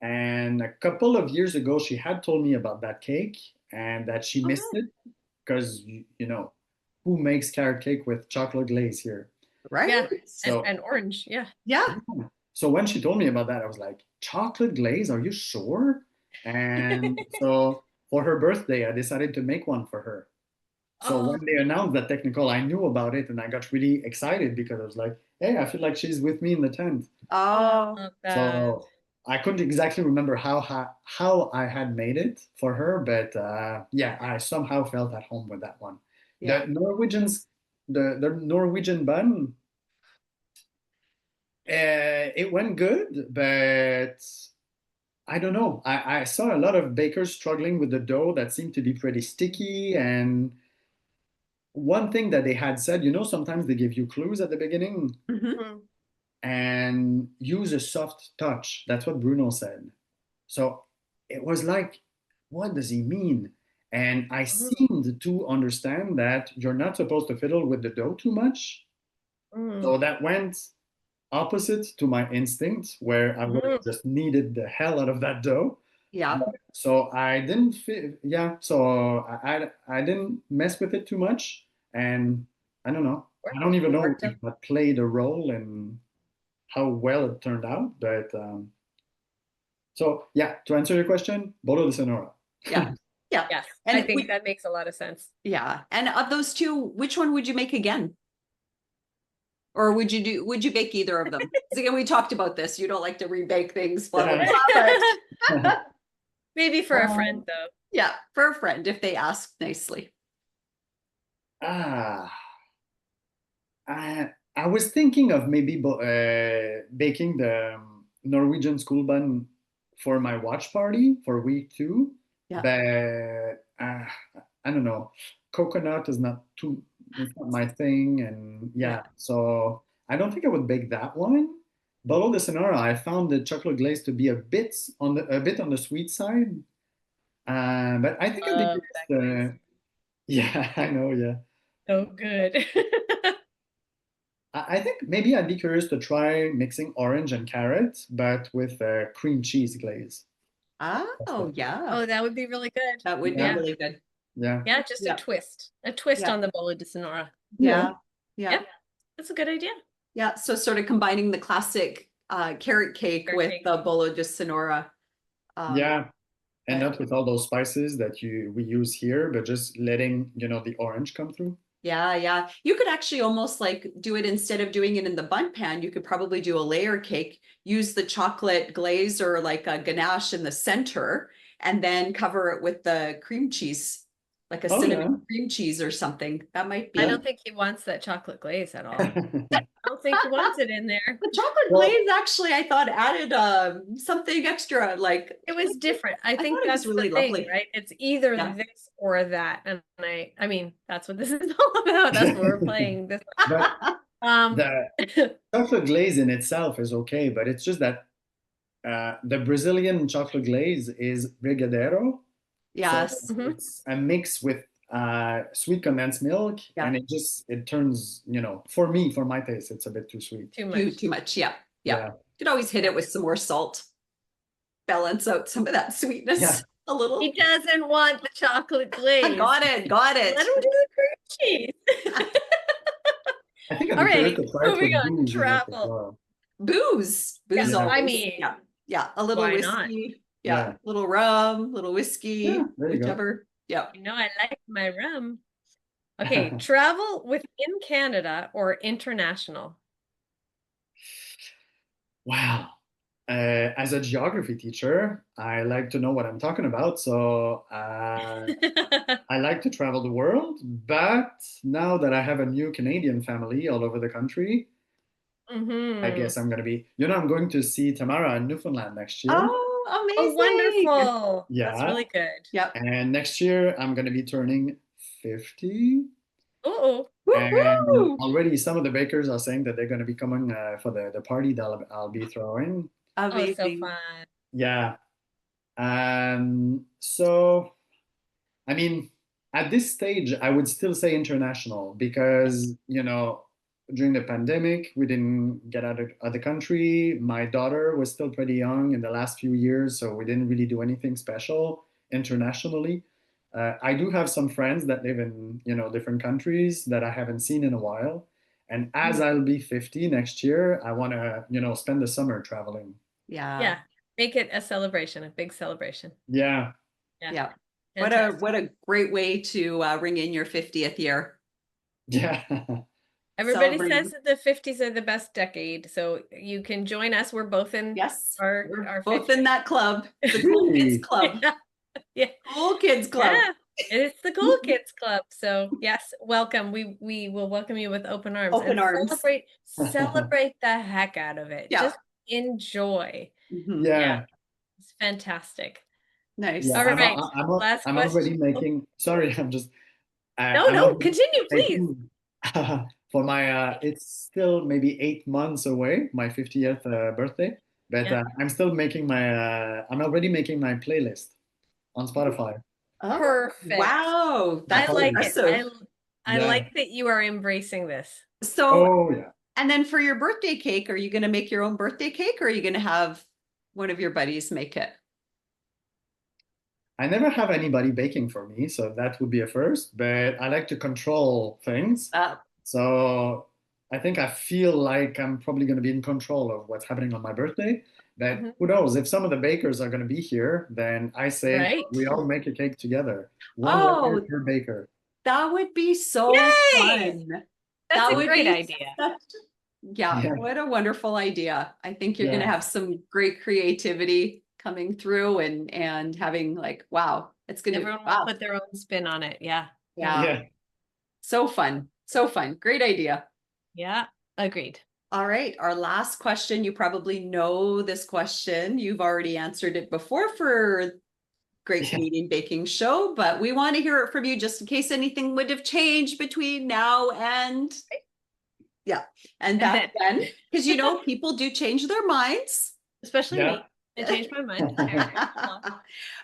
And a couple of years ago, she had told me about that cake and that she missed it because, who makes carrot cake with chocolate glaze here? Right. Yeah. So, And orange. Yeah. Yeah. so when she told me about that, I was like, chocolate glaze? Are you sure? And so for her birthday, I decided to make one for her. So Oh, when they announced that technical, I knew about it and I got really excited because I was like, hey, I feel like she's with me in the tent. Oh, not bad. So I couldn't exactly remember how I had made it for her, but yeah, I somehow felt at home with that one. yeah. The Norwegian bun, it went good, but I don't know. I saw a lot of bakers struggling with the dough that seemed to be pretty sticky. And one thing that they had said, sometimes they give you clues at the beginning Mhm. Mhm. and use a soft touch. That's what Bruno said. So it was like, what does he mean? And I Mhm. seemed to understand that you're not supposed to fiddle with the dough too much. Mm. So that went opposite to my instinct, where I would have just kneaded the hell out of that dough. Yeah. So I didn't yeah, so I didn't mess with it too much. And I don't know. I don't even know Worked if that played a role in how well it turned out. But so yeah, to answer your question, Bolo de Sonora. Yeah. Yeah. Yes. And I think that makes a lot of sense. yeah. And of those two, which one would you make again? Or would you bake either of them? 'Cause again, we talked about this. You don't like to rebake things, blah, blah, blah. But Maybe for a friend though. yeah, for a friend, if they ask nicely. Ah, I was thinking of maybe baking the Norwegian school bun for my watch party for week 2, Yeah. but I don't know. Coconut is not too, it's not my thing, and yeah, so I don't think I would bake that one. Bolo de Sonora, I found the chocolate glaze to be a bit on the sweet side, but I think I'd be Love that curious. glaze. Yeah, I know, yeah. So good. I think maybe I'd be curious to try mixing orange and carrot, but with cream cheese glaze. Oh, yeah. Oh, that would be really good. That would be Yeah. really good. Yeah. Yeah, just Yeah. a twist Yeah. on the bolo de Sonora. Yeah. Yeah. Yeah. That's a good idea. Yeah. So sort of combining the classic carrot cake Carrot with cake. the bolo de Sonora. Yeah. And but- not with all those spices that we use here, but just letting, the orange come through. Yeah, yeah. You could actually almost like do it instead of doing it in the bun pan. You could probably do a layer cake, use the chocolate glaze or like a ganache in the center, and then cover it with the cream cheese, like a Oh, cinnamon cream cheese or something. That might be. I don't think he wants that chocolate glaze at all. I don't think he wants it in there. The chocolate Well- glaze actually, I thought added something extra. Like It was different. I think thought it was that's really the thing, lovely. right? It's either Yeah. this or that. And I mean, that's what this is all about. That's what we're playing. This. But The chocolate glaze in itself is okay, but it's just that the Brazilian chocolate glaze is brigadeiro. So Yes. Mhm. it's a mix with sweet condensed milk, Yeah. and it turns, for me, for my taste, it's a bit too sweet. Too much. Too much. Yeah. Yeah. Yeah. You could always hit it with some more salt. Balance out some of that sweetness Yeah. a little. He doesn't want the chocolate glaze. Got it. Got Let him it. do the cream cheese. I think I'd All be curious right, to try it moving with on, booze in it as travel. well. Booze. Booze Yeah, always. I mean, yeah. Yeah. A little why whiskey. not? Yeah. Yeah. Little rum, little whiskey, Yeah, there you go. whichever. Yeah. You know, I like my rum. Okay, travel within Canada or international? Wow. As a geography teacher, I like to know what I'm talking about. So I like to travel the world, but now that I have a new Canadian family all over the country, I guess I'm going to be, I'm going to see Tamara in Newfoundland next year. Oh, Oh, amazing. wonderful. That's Yeah. really good. Yep. And next year, I'm going to be turning 50. Oh, And Woo-hoo! already some of the bakers are saying that they're going to be coming for the party that I'll be throwing. oh, so Amazing. fun. Yeah. So, I mean, at this stage, I would still say international because, during the pandemic, we didn't get out of the country. My daughter was still pretty young in the last few years, so we didn't really do anything special internationally. I do have some friends that live in, different countries that I haven't seen in a while. And as I'll be 50 next year, I want to, spend the summer traveling. Yeah, make it a celebration, a big celebration. Yeah. Yeah. Fantastic. What a great way to ring in your 50th year. Yeah. Everybody Celebrating. says that the 50s are the best decade, so you can join us. We're both in Yes. our Both 50s. in that club, the Cool Kids Really? Club. Yeah. Cool Kids Club. Yeah, it's the Cool Kids Club. So yes, welcome. We will welcome you with open arms. Open and arms. Celebrate the heck out of it. Yeah. Just enjoy. Mhm. Yeah. It's fantastic. Nice. All right. Last I'm already question. making. Sorry, I'm just. No, I'm already continue, please. making, for my. It's still maybe 8 months away, my 50th birthday, but Yeah. I'm still making my. I'm already making my playlist on Spotify. Oh, Perfect. wow. That's I like impressive. it. I Yeah. like that you are embracing this. So, Oh yeah. and then for your birthday cake, are you going to make your own birthday cake or are you going to have one of your buddies make it? I never have anybody baking for me, so that would be a first. But I like to control things, so I think I feel like I'm probably going to be in control of what's happening on my birthday. But Mhm. who knows? If some of the bakers are going to be here, then I say Right. we all make a cake together. One Oh. layer per baker. That would be so Yay! fun. That's That a would great be idea. Yeah, Yeah. what a wonderful idea. I think you're going to Yeah. have some great creativity coming through and having like, wow, it's going to Everyone will wow. put their own spin on it. Yeah. Yeah. Yeah. So fun. So fun. Great idea. Yeah. Agreed. All right. Our last question. You probably know this question. You've already answered it before for Great Yeah. Canadian Baking Show, but we want to hear it from you just in case anything would have changed between now and and back then, because people do change their minds. Especially Yeah. me. I changed my mind.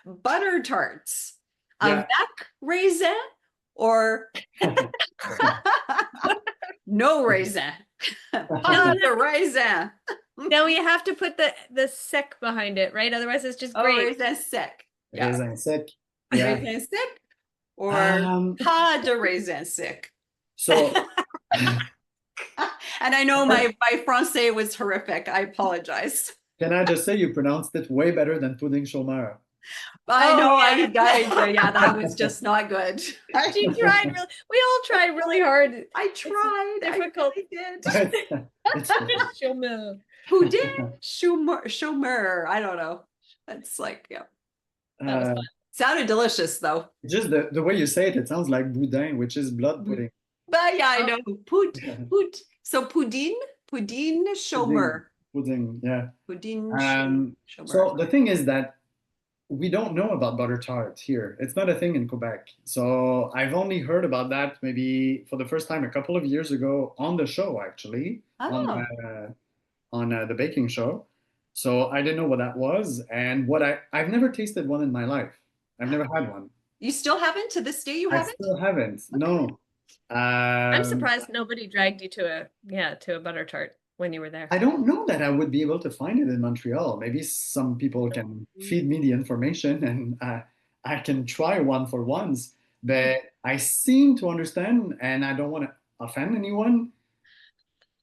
Butter tarts, Yeah. avec raisin or no raisin. Pas de raisin. No, you have to put the sec behind it, right? Otherwise, it's just Oh, great. raisin sec. Yeah. Raisin sec. Yeah. Raisin sec or Um, pas de raisin sec. so And I know my Francais was horrific. I apologize. can I just say you pronounced it way better than pudding chômeur? I Oh, know, yeah. that was just not good. She tried really. We all tried really hard. I tried. difficult. I really did. It's fine. Chômeur. Boudin, chômeur. I don't know. That's like, yeah. That was Uh, fun. Sounded delicious though. just the way you say it, it sounds like boudin, which is blood pudding. But yeah, I Oh. know. So poudine, chômeur. Pudding, yeah. Poudine, Um, chômeur. So the thing is that we don't know about butter tart here. It's not a thing in Quebec. So I've only heard about that maybe for the first time a couple of years ago on the show, actually, Oh, on the baking show. So I didn't know what that was, and I've never tasted one in my life. I've never had one. you still haven't to this day? You I haven't? still haven't. Okay. No. I'm Um, surprised nobody dragged you to a butter tart when you were there. I don't know that I would be able to find it in Montreal. Maybe some people can feed me the information and I can try one for once. But I seem to understand, and I don't want to offend anyone.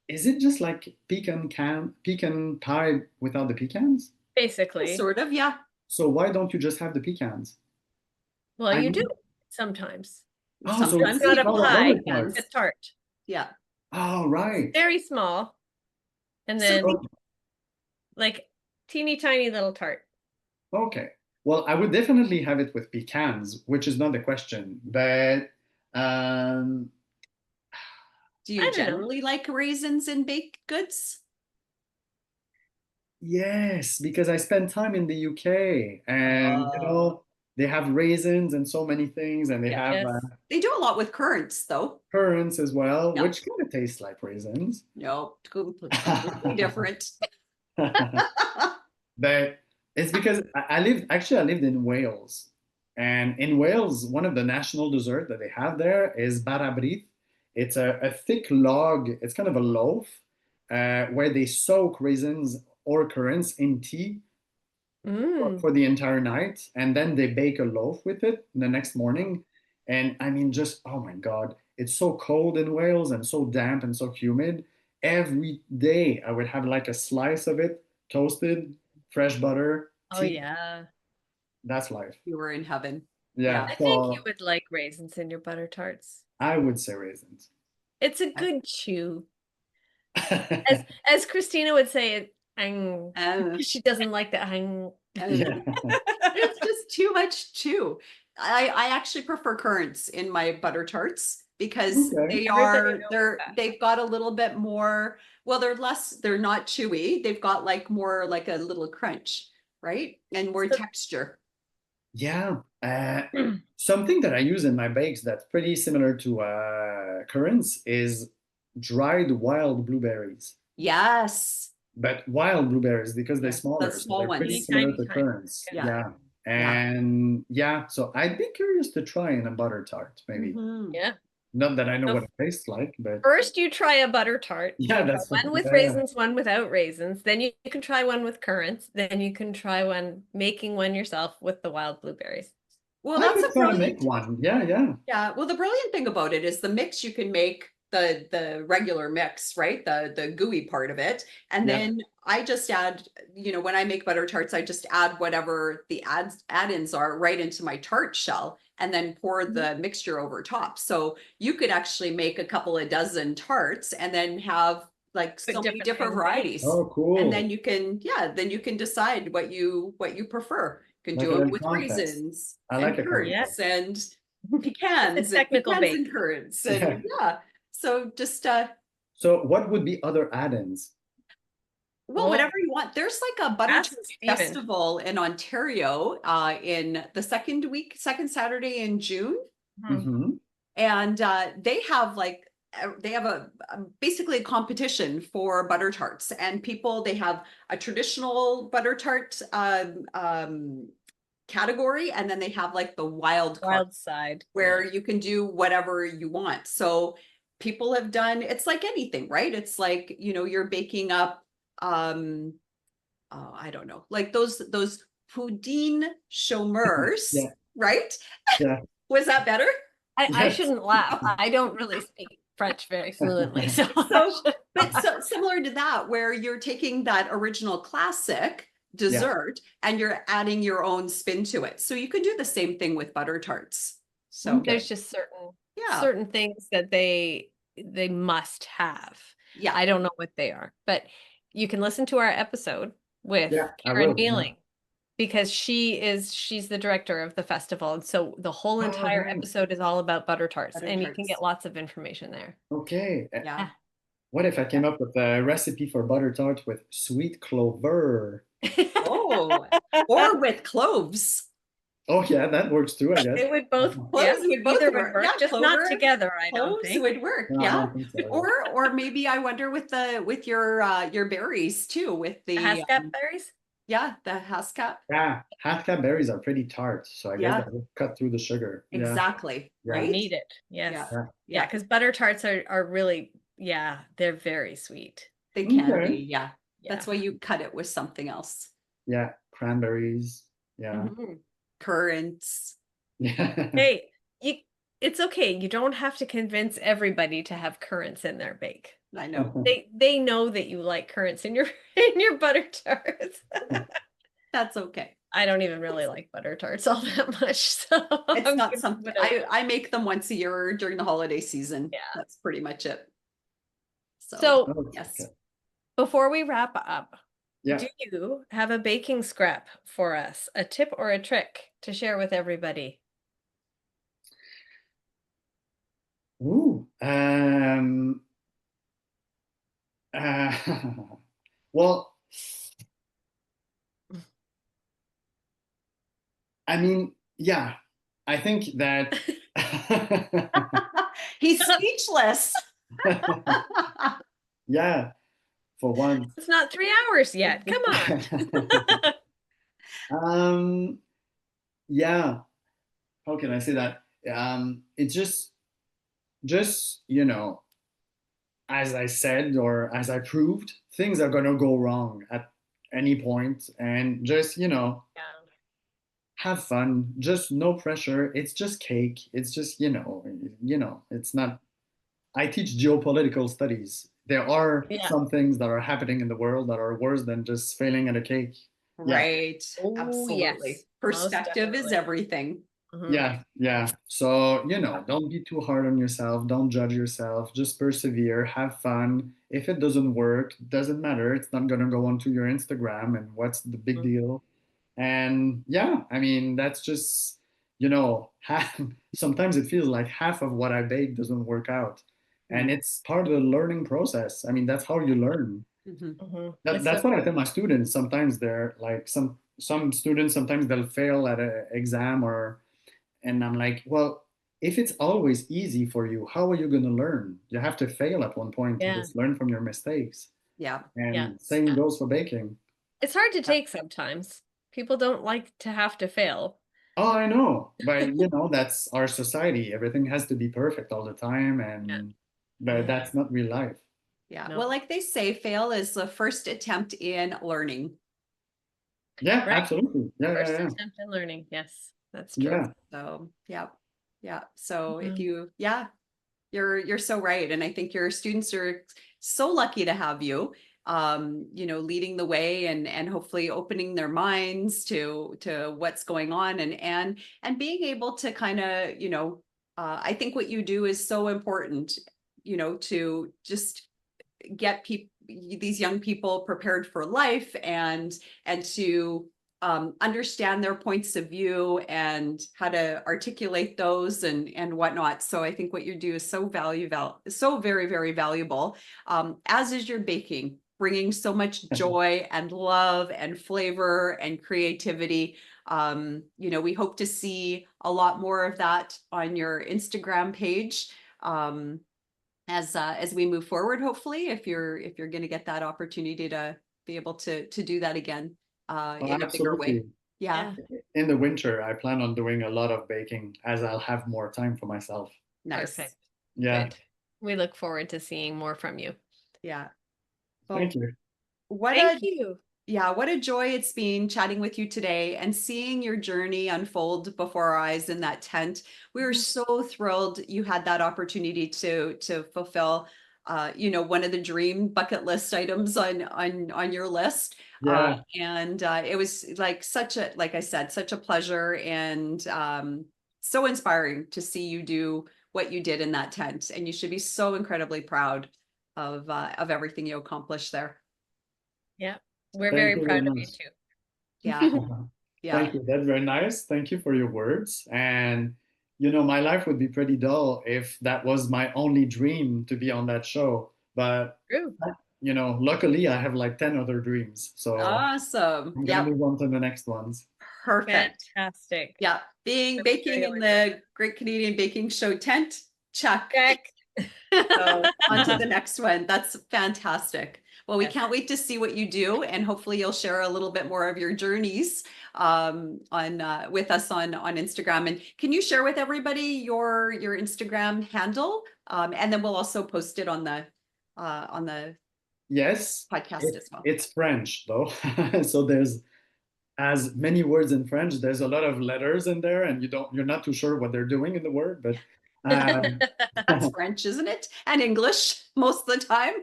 Is it just like pecan pie without the pecans? Basically. Sort of, yeah. So why don't you just have the pecans? Well, I you do mean, sometimes. oh, so Sometimes It's not you a do called have pie, pecans. it's a tart. Yeah. Oh, right. Very small. And So then Okay. like teeny tiny little tart. Okay. Well, I would definitely have it with pecans, which is not the question. But um, do I you don't know. generally like raisins in baked goods? yes, because I spent time in the UK and Oh, they have raisins and so many things, and they yeah. have Yes. They do a lot with currants, though. currants as well, Yeah. which kind of taste like raisins. No, completely different. But it's because I lived in Wales. And in Wales, one of the national dessert that they have there is barabrit. It's a thick log, it's kind of a loaf where they soak raisins or currants in tea Mm. for the entire night, and then they bake a loaf with it the next morning. And I mean, just oh my God, it's so cold in Wales and so damp and so humid. Every day I would have like a slice of it, toasted, fresh butter, Oh tea. yeah. That's life. You were in heaven. Yeah, Yeah. I think you so would like raisins in your butter tarts. I would say raisins. It's a good chew. As Christina would say it, Um, she doesn't like the hang. Yeah. it's just too much chew. I actually prefer currants in my butter tarts because Okay. they Everybody are knows that. they've got a little bit more, well, they're not chewy. They've got like more like a little crunch, right? And more So- texture. Yeah. Something that I use in my bakes that's pretty similar to currants is dried wild blueberries. Yes. But wild blueberries because they're Yeah, the smaller, so small they're pretty ones. similar Tiny, to tiny. currants. Yeah. Yeah. Yeah. And yeah, so I'd be curious to try in a butter tart, maybe. Mhm. Yeah. Not that I know So what it tastes like, but first you try a butter tart. yeah, You try that's one with yeah. raisins, one without raisins. Then you can try one with currants. Then you can try one making one yourself with the wild blueberries. Well, I that's could a try to make brilliant. one. Yeah, yeah. Yeah, well, the brilliant thing about it is the mix you can make the regular mix, right? The gooey part of it. And Yeah. then I just add, when I make butter tarts, I just add whatever the add-ins are right into my tart shell and then pour the mixture over top. So you could actually make a couple of dozen tarts and then have like Put so many different different things in. varieties. Oh, cool. And then you can, then you can decide what you prefer. You can Like do a it little with contest. raisins I like and a currants contest. and pecans and technical pecans bake. and currants Yeah. and yeah. So just So what would be other add-ins? well, Oh. whatever you want. There's like a butter Ask tart Steven. festival in Ontario in the second Saturday in June. Mm-hmm. And they have like they have a basically a competition for butter tarts, and they have a traditional butter tart category, and then they have like the wild card Wild side. where you can do whatever you want. So people have done, it's like anything, right? It's like, you're baking up I don't know, like those poutine chômeurs, Yeah. right? Yeah. Was that better? I Yes. shouldn't laugh. I don't really speak French very fluently. So, But so similar to that, where you're taking that original classic dessert and you're adding your own spin to it. So you can do the same thing with butter tarts. So Okay. there's just certain things that they must have. yeah. I don't know what they are, but you can listen to our episode with Yeah, I Karen will, yeah. Beeling because she's the director of the festival. And so the whole Oh, entire right. episode is all about butter tarts, Butter and you can tarts. get lots of information there. Okay. Yeah. What if I came up with a recipe for butter tart with sweet clover? Oh, Or with cloves. Oh yeah, that works too, I guess. It would both, Cloves would both either would work. work, Yeah, just not together, I don't cloves think. would work. No, I Yeah. don't think so. Or maybe I wonder with your berries too, with the Haskap berries? yeah, the Haskap. Yeah, half-cut berries are pretty tart, so I guess Yeah. that would cut through the sugar. Yeah. Exactly. Yeah. Right? Need it, yes. Yeah. Yeah. Yeah, because butter tarts are really, yeah, they're very sweet. They can Okay. be. Yeah. That's Yeah. why you cut it with something else. Yeah, cranberries. Yeah. Mhm. Currants. Yeah. Hey, it's okay. You don't have to convince everybody to have currants in their bake. I know. They know that you like currants in your in your butter tarts. That's okay. I don't even really like butter tarts all that much, so It's I'm not good something with it. I make them once a year during the holiday season. Yeah. That's pretty much it. So Oh, yes. okay. before we wrap up, Yeah. do you have a baking scrap for us, a tip or a trick to share with everybody? Ooh. Well, I mean, yeah, I think that He's speechless. yeah, for one. It's not 3 hours yet. Come on. Yeah, how can I say that? It's just, as I said or as I proved, things are gonna go wrong at any point, and just, Yeah. have fun, just no pressure. It's just cake. It's just, it's not. I teach geopolitical studies. There are Yeah. some things that are happening in the world that are worse than just failing at a cake. Yeah. Right. Oh, Absolutely. yes. Most Perspective is definitely. everything. Mhm. Yeah. So, don't be too hard on yourself. Don't judge yourself. Just persevere, have fun. If it doesn't work, doesn't matter. It's not gonna go onto your Instagram, and what's the big Mhm. deal? And yeah, I mean, that's just, half, sometimes it feels like half of what I bake doesn't work out. And Mm. it's part of the learning process. I mean, that's how you learn. Mhm. Mhm. That's what I tell my students. Sometimes they're like some students, sometimes they'll fail at an exam and I'm like, well, if it's always easy for you, how are you going to learn? You have to fail at one point to Yeah. just learn from your mistakes. Yeah. And Yeah. same goes for baking. It's hard to take sometimes. People don't like to have to fail. Oh, I know, but that's our society. Everything has to be perfect all the time, and but that's not real life. Yeah. No. Well, like they say, fail is the first attempt in learning. Yeah, Right. absolutely. Yeah, First yeah, attempt in learning. Yes, that's yeah. true. Yeah. So yeah. Yeah. So if Mhm. you're so right. And I think your students are so lucky to have you, leading the way and hopefully opening their minds to what's going on and being able to kind of, I think what you do is so important, to just get people these young people prepared for life and to understand their points of view and how to articulate those and whatnot. So I think what you do is so very, very valuable, as is your baking, bringing so much joy and love and flavor and creativity. We hope to see a lot more of that on your Instagram page. As we move forward, hopefully, if you're going to get that opportunity to be able to do that again Oh, in a bigger way. absolutely. Yeah, In the winter, I plan on doing a lot of baking as I'll have more time for myself. nice. Perfect. Yeah, Good. We look forward to seeing more from you. Yeah. Well, thank you. what Thank you. what a joy it's been chatting with you today and seeing your journey unfold before our eyes in that tent. We were so thrilled you had that opportunity to fulfill one of the dream bucket list items on your list. Yeah, And it was like like I said, such a pleasure and so inspiring to see you do what you did in that tent. And you should be so incredibly proud of everything you accomplished there. Yeah. We're thank very you very proud of you much. too. Yeah. Yeah. Thank you. That's very nice. Thank you for your words. And my life would be pretty dull if that was my only dream to be on that show. But True. luckily I have like 10 other dreams. So Awesome. I'm Yeah, gonna move on to the next ones. perfect. Fantastic. Yeah, baking in the Great Canadian Baking Show tent, check. Check. So on to the next one. That's fantastic. Well, we Yes. can't wait to see what you do, and hopefully you'll share a little bit more of your journeys on with us on Instagram. And can you share with everybody your Instagram handle? And then we'll also post it on the Yes, podcast as well. it's French though. So there's as many words in French. There's a lot of letters in there, and you're not too sure what they're doing in the word, but That's French, isn't it? And English most of the time.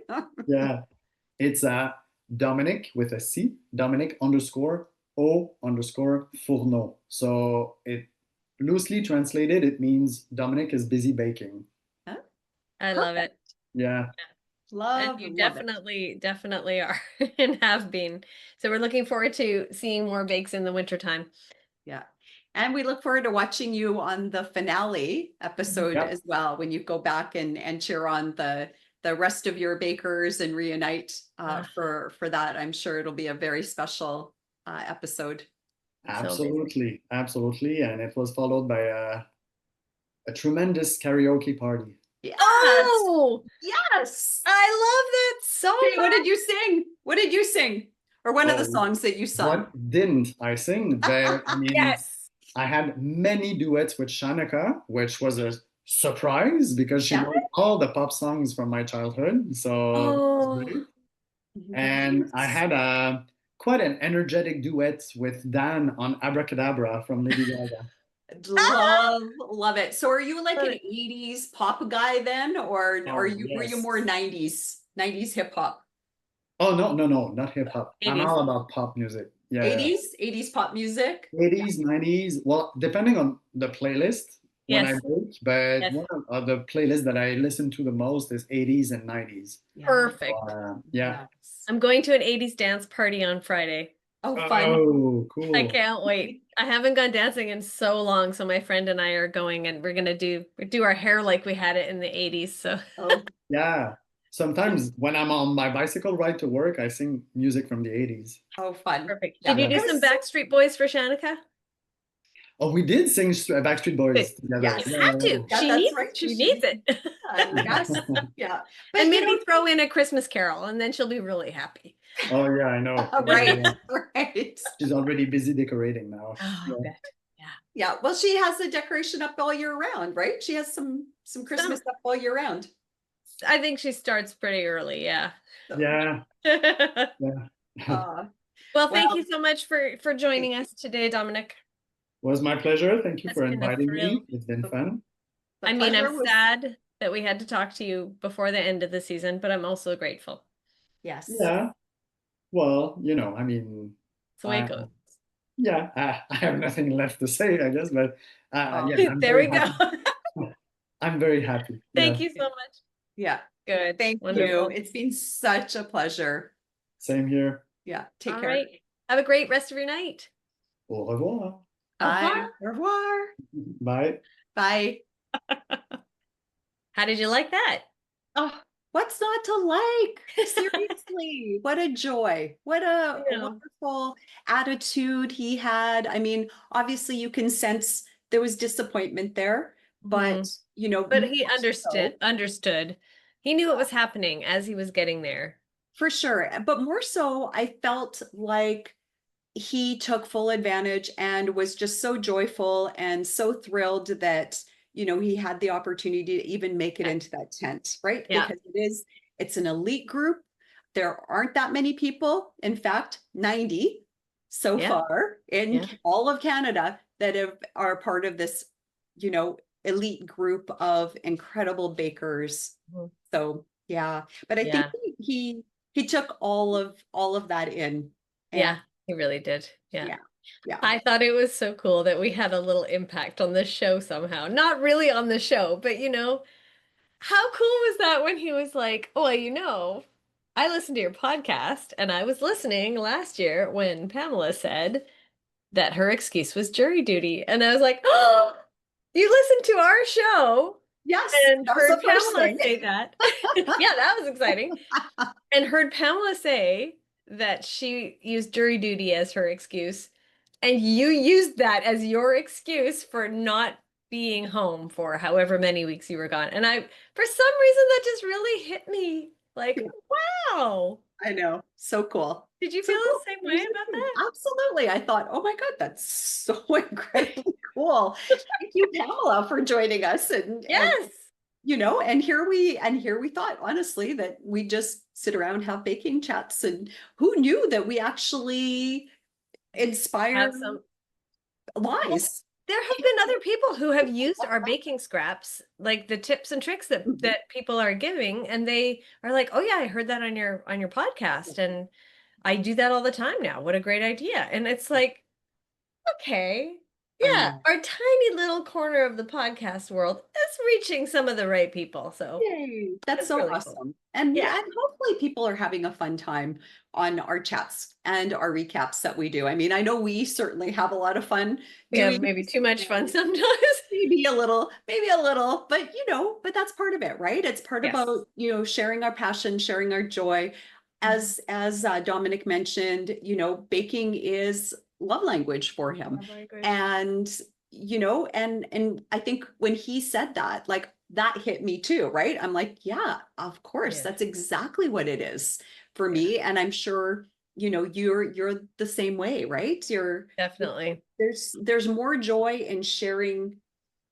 yeah, it's Dominic with a C, Dominic underscore O underscore Fourneau. So it loosely translated, it means Dominic is busy baking. I love it. Yeah. And you Love it. definitely are and have been. So we're looking forward to seeing more bakes in the wintertime. Yeah. And we look forward to watching you on the finale episode Yep. as well, when you go back and cheer on the rest of your bakers and reunite for that. I'm sure it'll be a very special episode. Absolutely, absolutely. And it was followed by a tremendous karaoke party. Yes. Oh, Yes. I love that so Hey, what much. did you sing? What did you sing? Or one of the Oh, songs that you sung? What didn't I sing? I mean, Yes. I had many duets with Shanaka, which was a surprise because she Yeah. knows all the pop songs from my childhood. So it was great. And I had quite an energetic duet with Dan on Abracadabra from Lady Gaga. Love it. So are you like an 80s pop guy then, or Oh, were you yes. more 90s hip hop? Oh, no, not hip hop. I'm 80s. all about pop music. Yeah. 80s pop music? 80s, 90s. Well, depending on the playlist when I Yes. bake, but Yes. one of the playlists that I listen to the most is 80s and 90s. Yeah. Perfect. Yeah. Yes. I'm going to an 80s dance party on Friday. Oh, fun. Oh, cool. I can't wait. I haven't gone dancing in so long, so my friend and I are going, and we're gonna do our hair like we had it in the 80s. So Oh, Yeah. Sometimes when I'm on my bicycle ride to work, I sing music from the 80s. oh, fun. perfect. Yeah. Did you do some Backstreet Boys for Shanika? Oh, we did sing Backstreet Boys together. Yes. You have to. Yeah, She that's needs right. She She- needs it. Yes. Yeah. But And you maybe know, throw in a Christmas Carol, and then she'll be really happy. Oh, yeah, I know. right, Yeah. right. She's already busy decorating now. Oh, I bet. Yeah. Well, she has the decoration up all year round, right? She has some Christmas up all year round. I think she starts pretty early. Yeah. Yeah. Uh, Well, thank Well- you so much for joining us today, Dominic. Was my pleasure. Thank you It's for been a inviting thrill. me. It's been fun. the I mean, pleasure I'm was- sad that we had to talk to you before the end of the season, but I'm also grateful. Yes. Yeah. Well, I mean, It's the way I- it goes. yeah, I have nothing left to say, I guess, but Oh. yeah, I'm There we very go. happy. I'm very happy. Thank Yeah. you so much. Yeah. Good. Thank Wonderful. you. It's been such a pleasure. Same here. Yeah. Take All care. right. Have a great rest of your night. Au revoir. Bye. Au revoir. Bye. Bye. How did you like that? Oh, what's not to like? Seriously, what a joy. What a Yeah. wonderful attitude he had. I mean, obviously you can sense there was disappointment there, but But he more so- understood. He knew what was happening as he was getting there. for sure. But more so, I felt like he took full advantage and was just so joyful and so thrilled that, he had the opportunity to even make it into that tent, right? Yeah. Because it's an elite group. There aren't that many people. In fact, 90 so Yeah. far in Yeah. all of Canada that are part of this, elite group of incredible bakers. Mhm. So yeah, but I think he took all of that in. And Yeah, he really did. Yeah. Yeah. I thought it was so cool that we had a little impact on the show somehow. Not really on the show, but how cool was that when he was like, "Oh, I listened to your podcast and I was listening last year when Pamela said that her excuse was jury duty." And I was like, "Oh, you listened to our show Yes, And that was heard the first Pamela thing. say that. Yeah, that was exciting. And heard Pamela say that she used jury duty as her excuse. And you used that as your excuse for not being home for however many weeks you were gone. And I, for some reason, that just really hit me. Like, wow. I know. So cool. Did you So feel cool. the same way about that? Absolutely. I thought, oh my God, that's so incredibly cool. Thank you, Pamela, for joining us. And Yes. you know, and here we thought honestly that we just sit around, have baking chats, and who knew that we actually inspire Have some. lives. There have been other people who have used our baking scraps, like the tips and tricks that Mhm. that people are giving, and they are like, "Oh yeah, I heard that on your podcast, and I do that all the time now. What a great idea!" And it's like, okay, I yeah, know. our tiny little corner of the podcast world is reaching some of the right people. So Yay, that's that's so really cool. awesome. Yeah. And hopefully people are having a fun time on our chats and our recaps that we do. I mean, I know we certainly have a lot of fun We have doing maybe too much fun and sometimes. maybe a little, but you know, but that's part of it, right? It's part Yes. about, you know, sharing our passion, sharing our joy. As Dominic mentioned, you know, baking is love language for him. Love language. And you know, and I think when he said that, like that hit me too, right? I'm like, yeah, of course, Yeah. that's exactly what it is for Yeah. me. And I'm sure, you know, you're the same way, right? Definitely. There's more joy in sharing,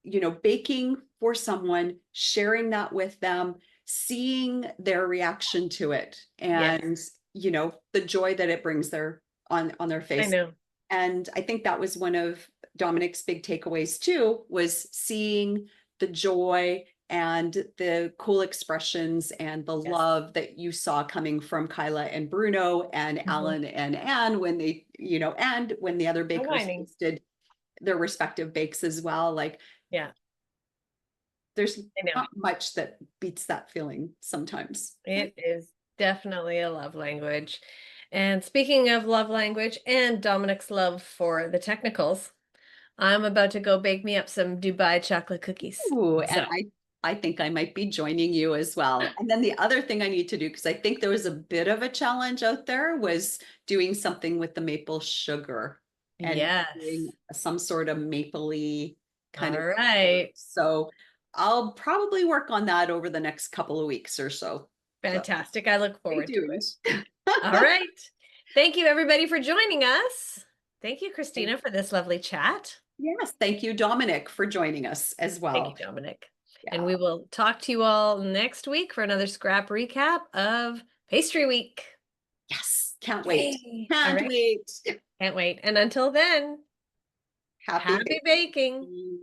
you know, baking for someone, sharing that with them, seeing their reaction to it, Yes. and you know, the joy that it brings their on their I face. know. And I think that was one of Dominic's big takeaways too, was seeing the joy and the cool expressions and the Yes. love that you saw coming from Kyla and Bruno and Mhm. Alan and Anne when they, you know, and when the other bakers whining. tasted their respective bakes as well. Like Yeah, there's I know. not much that beats that feeling sometimes. It is definitely a love language. And speaking of love language and Dominic's love for the technicals, I'm about to go bake me up some Dubai chocolate cookies. Ooh, So, and I think I might be joining you as well. And then the other thing I need to do, because I think there was a bit of a challenge out there, was doing something with the maple sugar and yes. doing some sort of mapley kind All of. right. So I'll probably work on that over the next couple of weeks or so. Fantastic. I look Stay forward to it. tuned. All right. Thank you, everybody, for joining us. Thank you, Christina, for this lovely chat. Yes, thank you, Dominic, for joining us as Thank well. you, Dominic. Yeah. And we will talk to you all next week for another scrap recap of Pastry Week. Yes, can't wait. Yay. Can't All right. wait. Can't wait. And until then, happy baking. baking.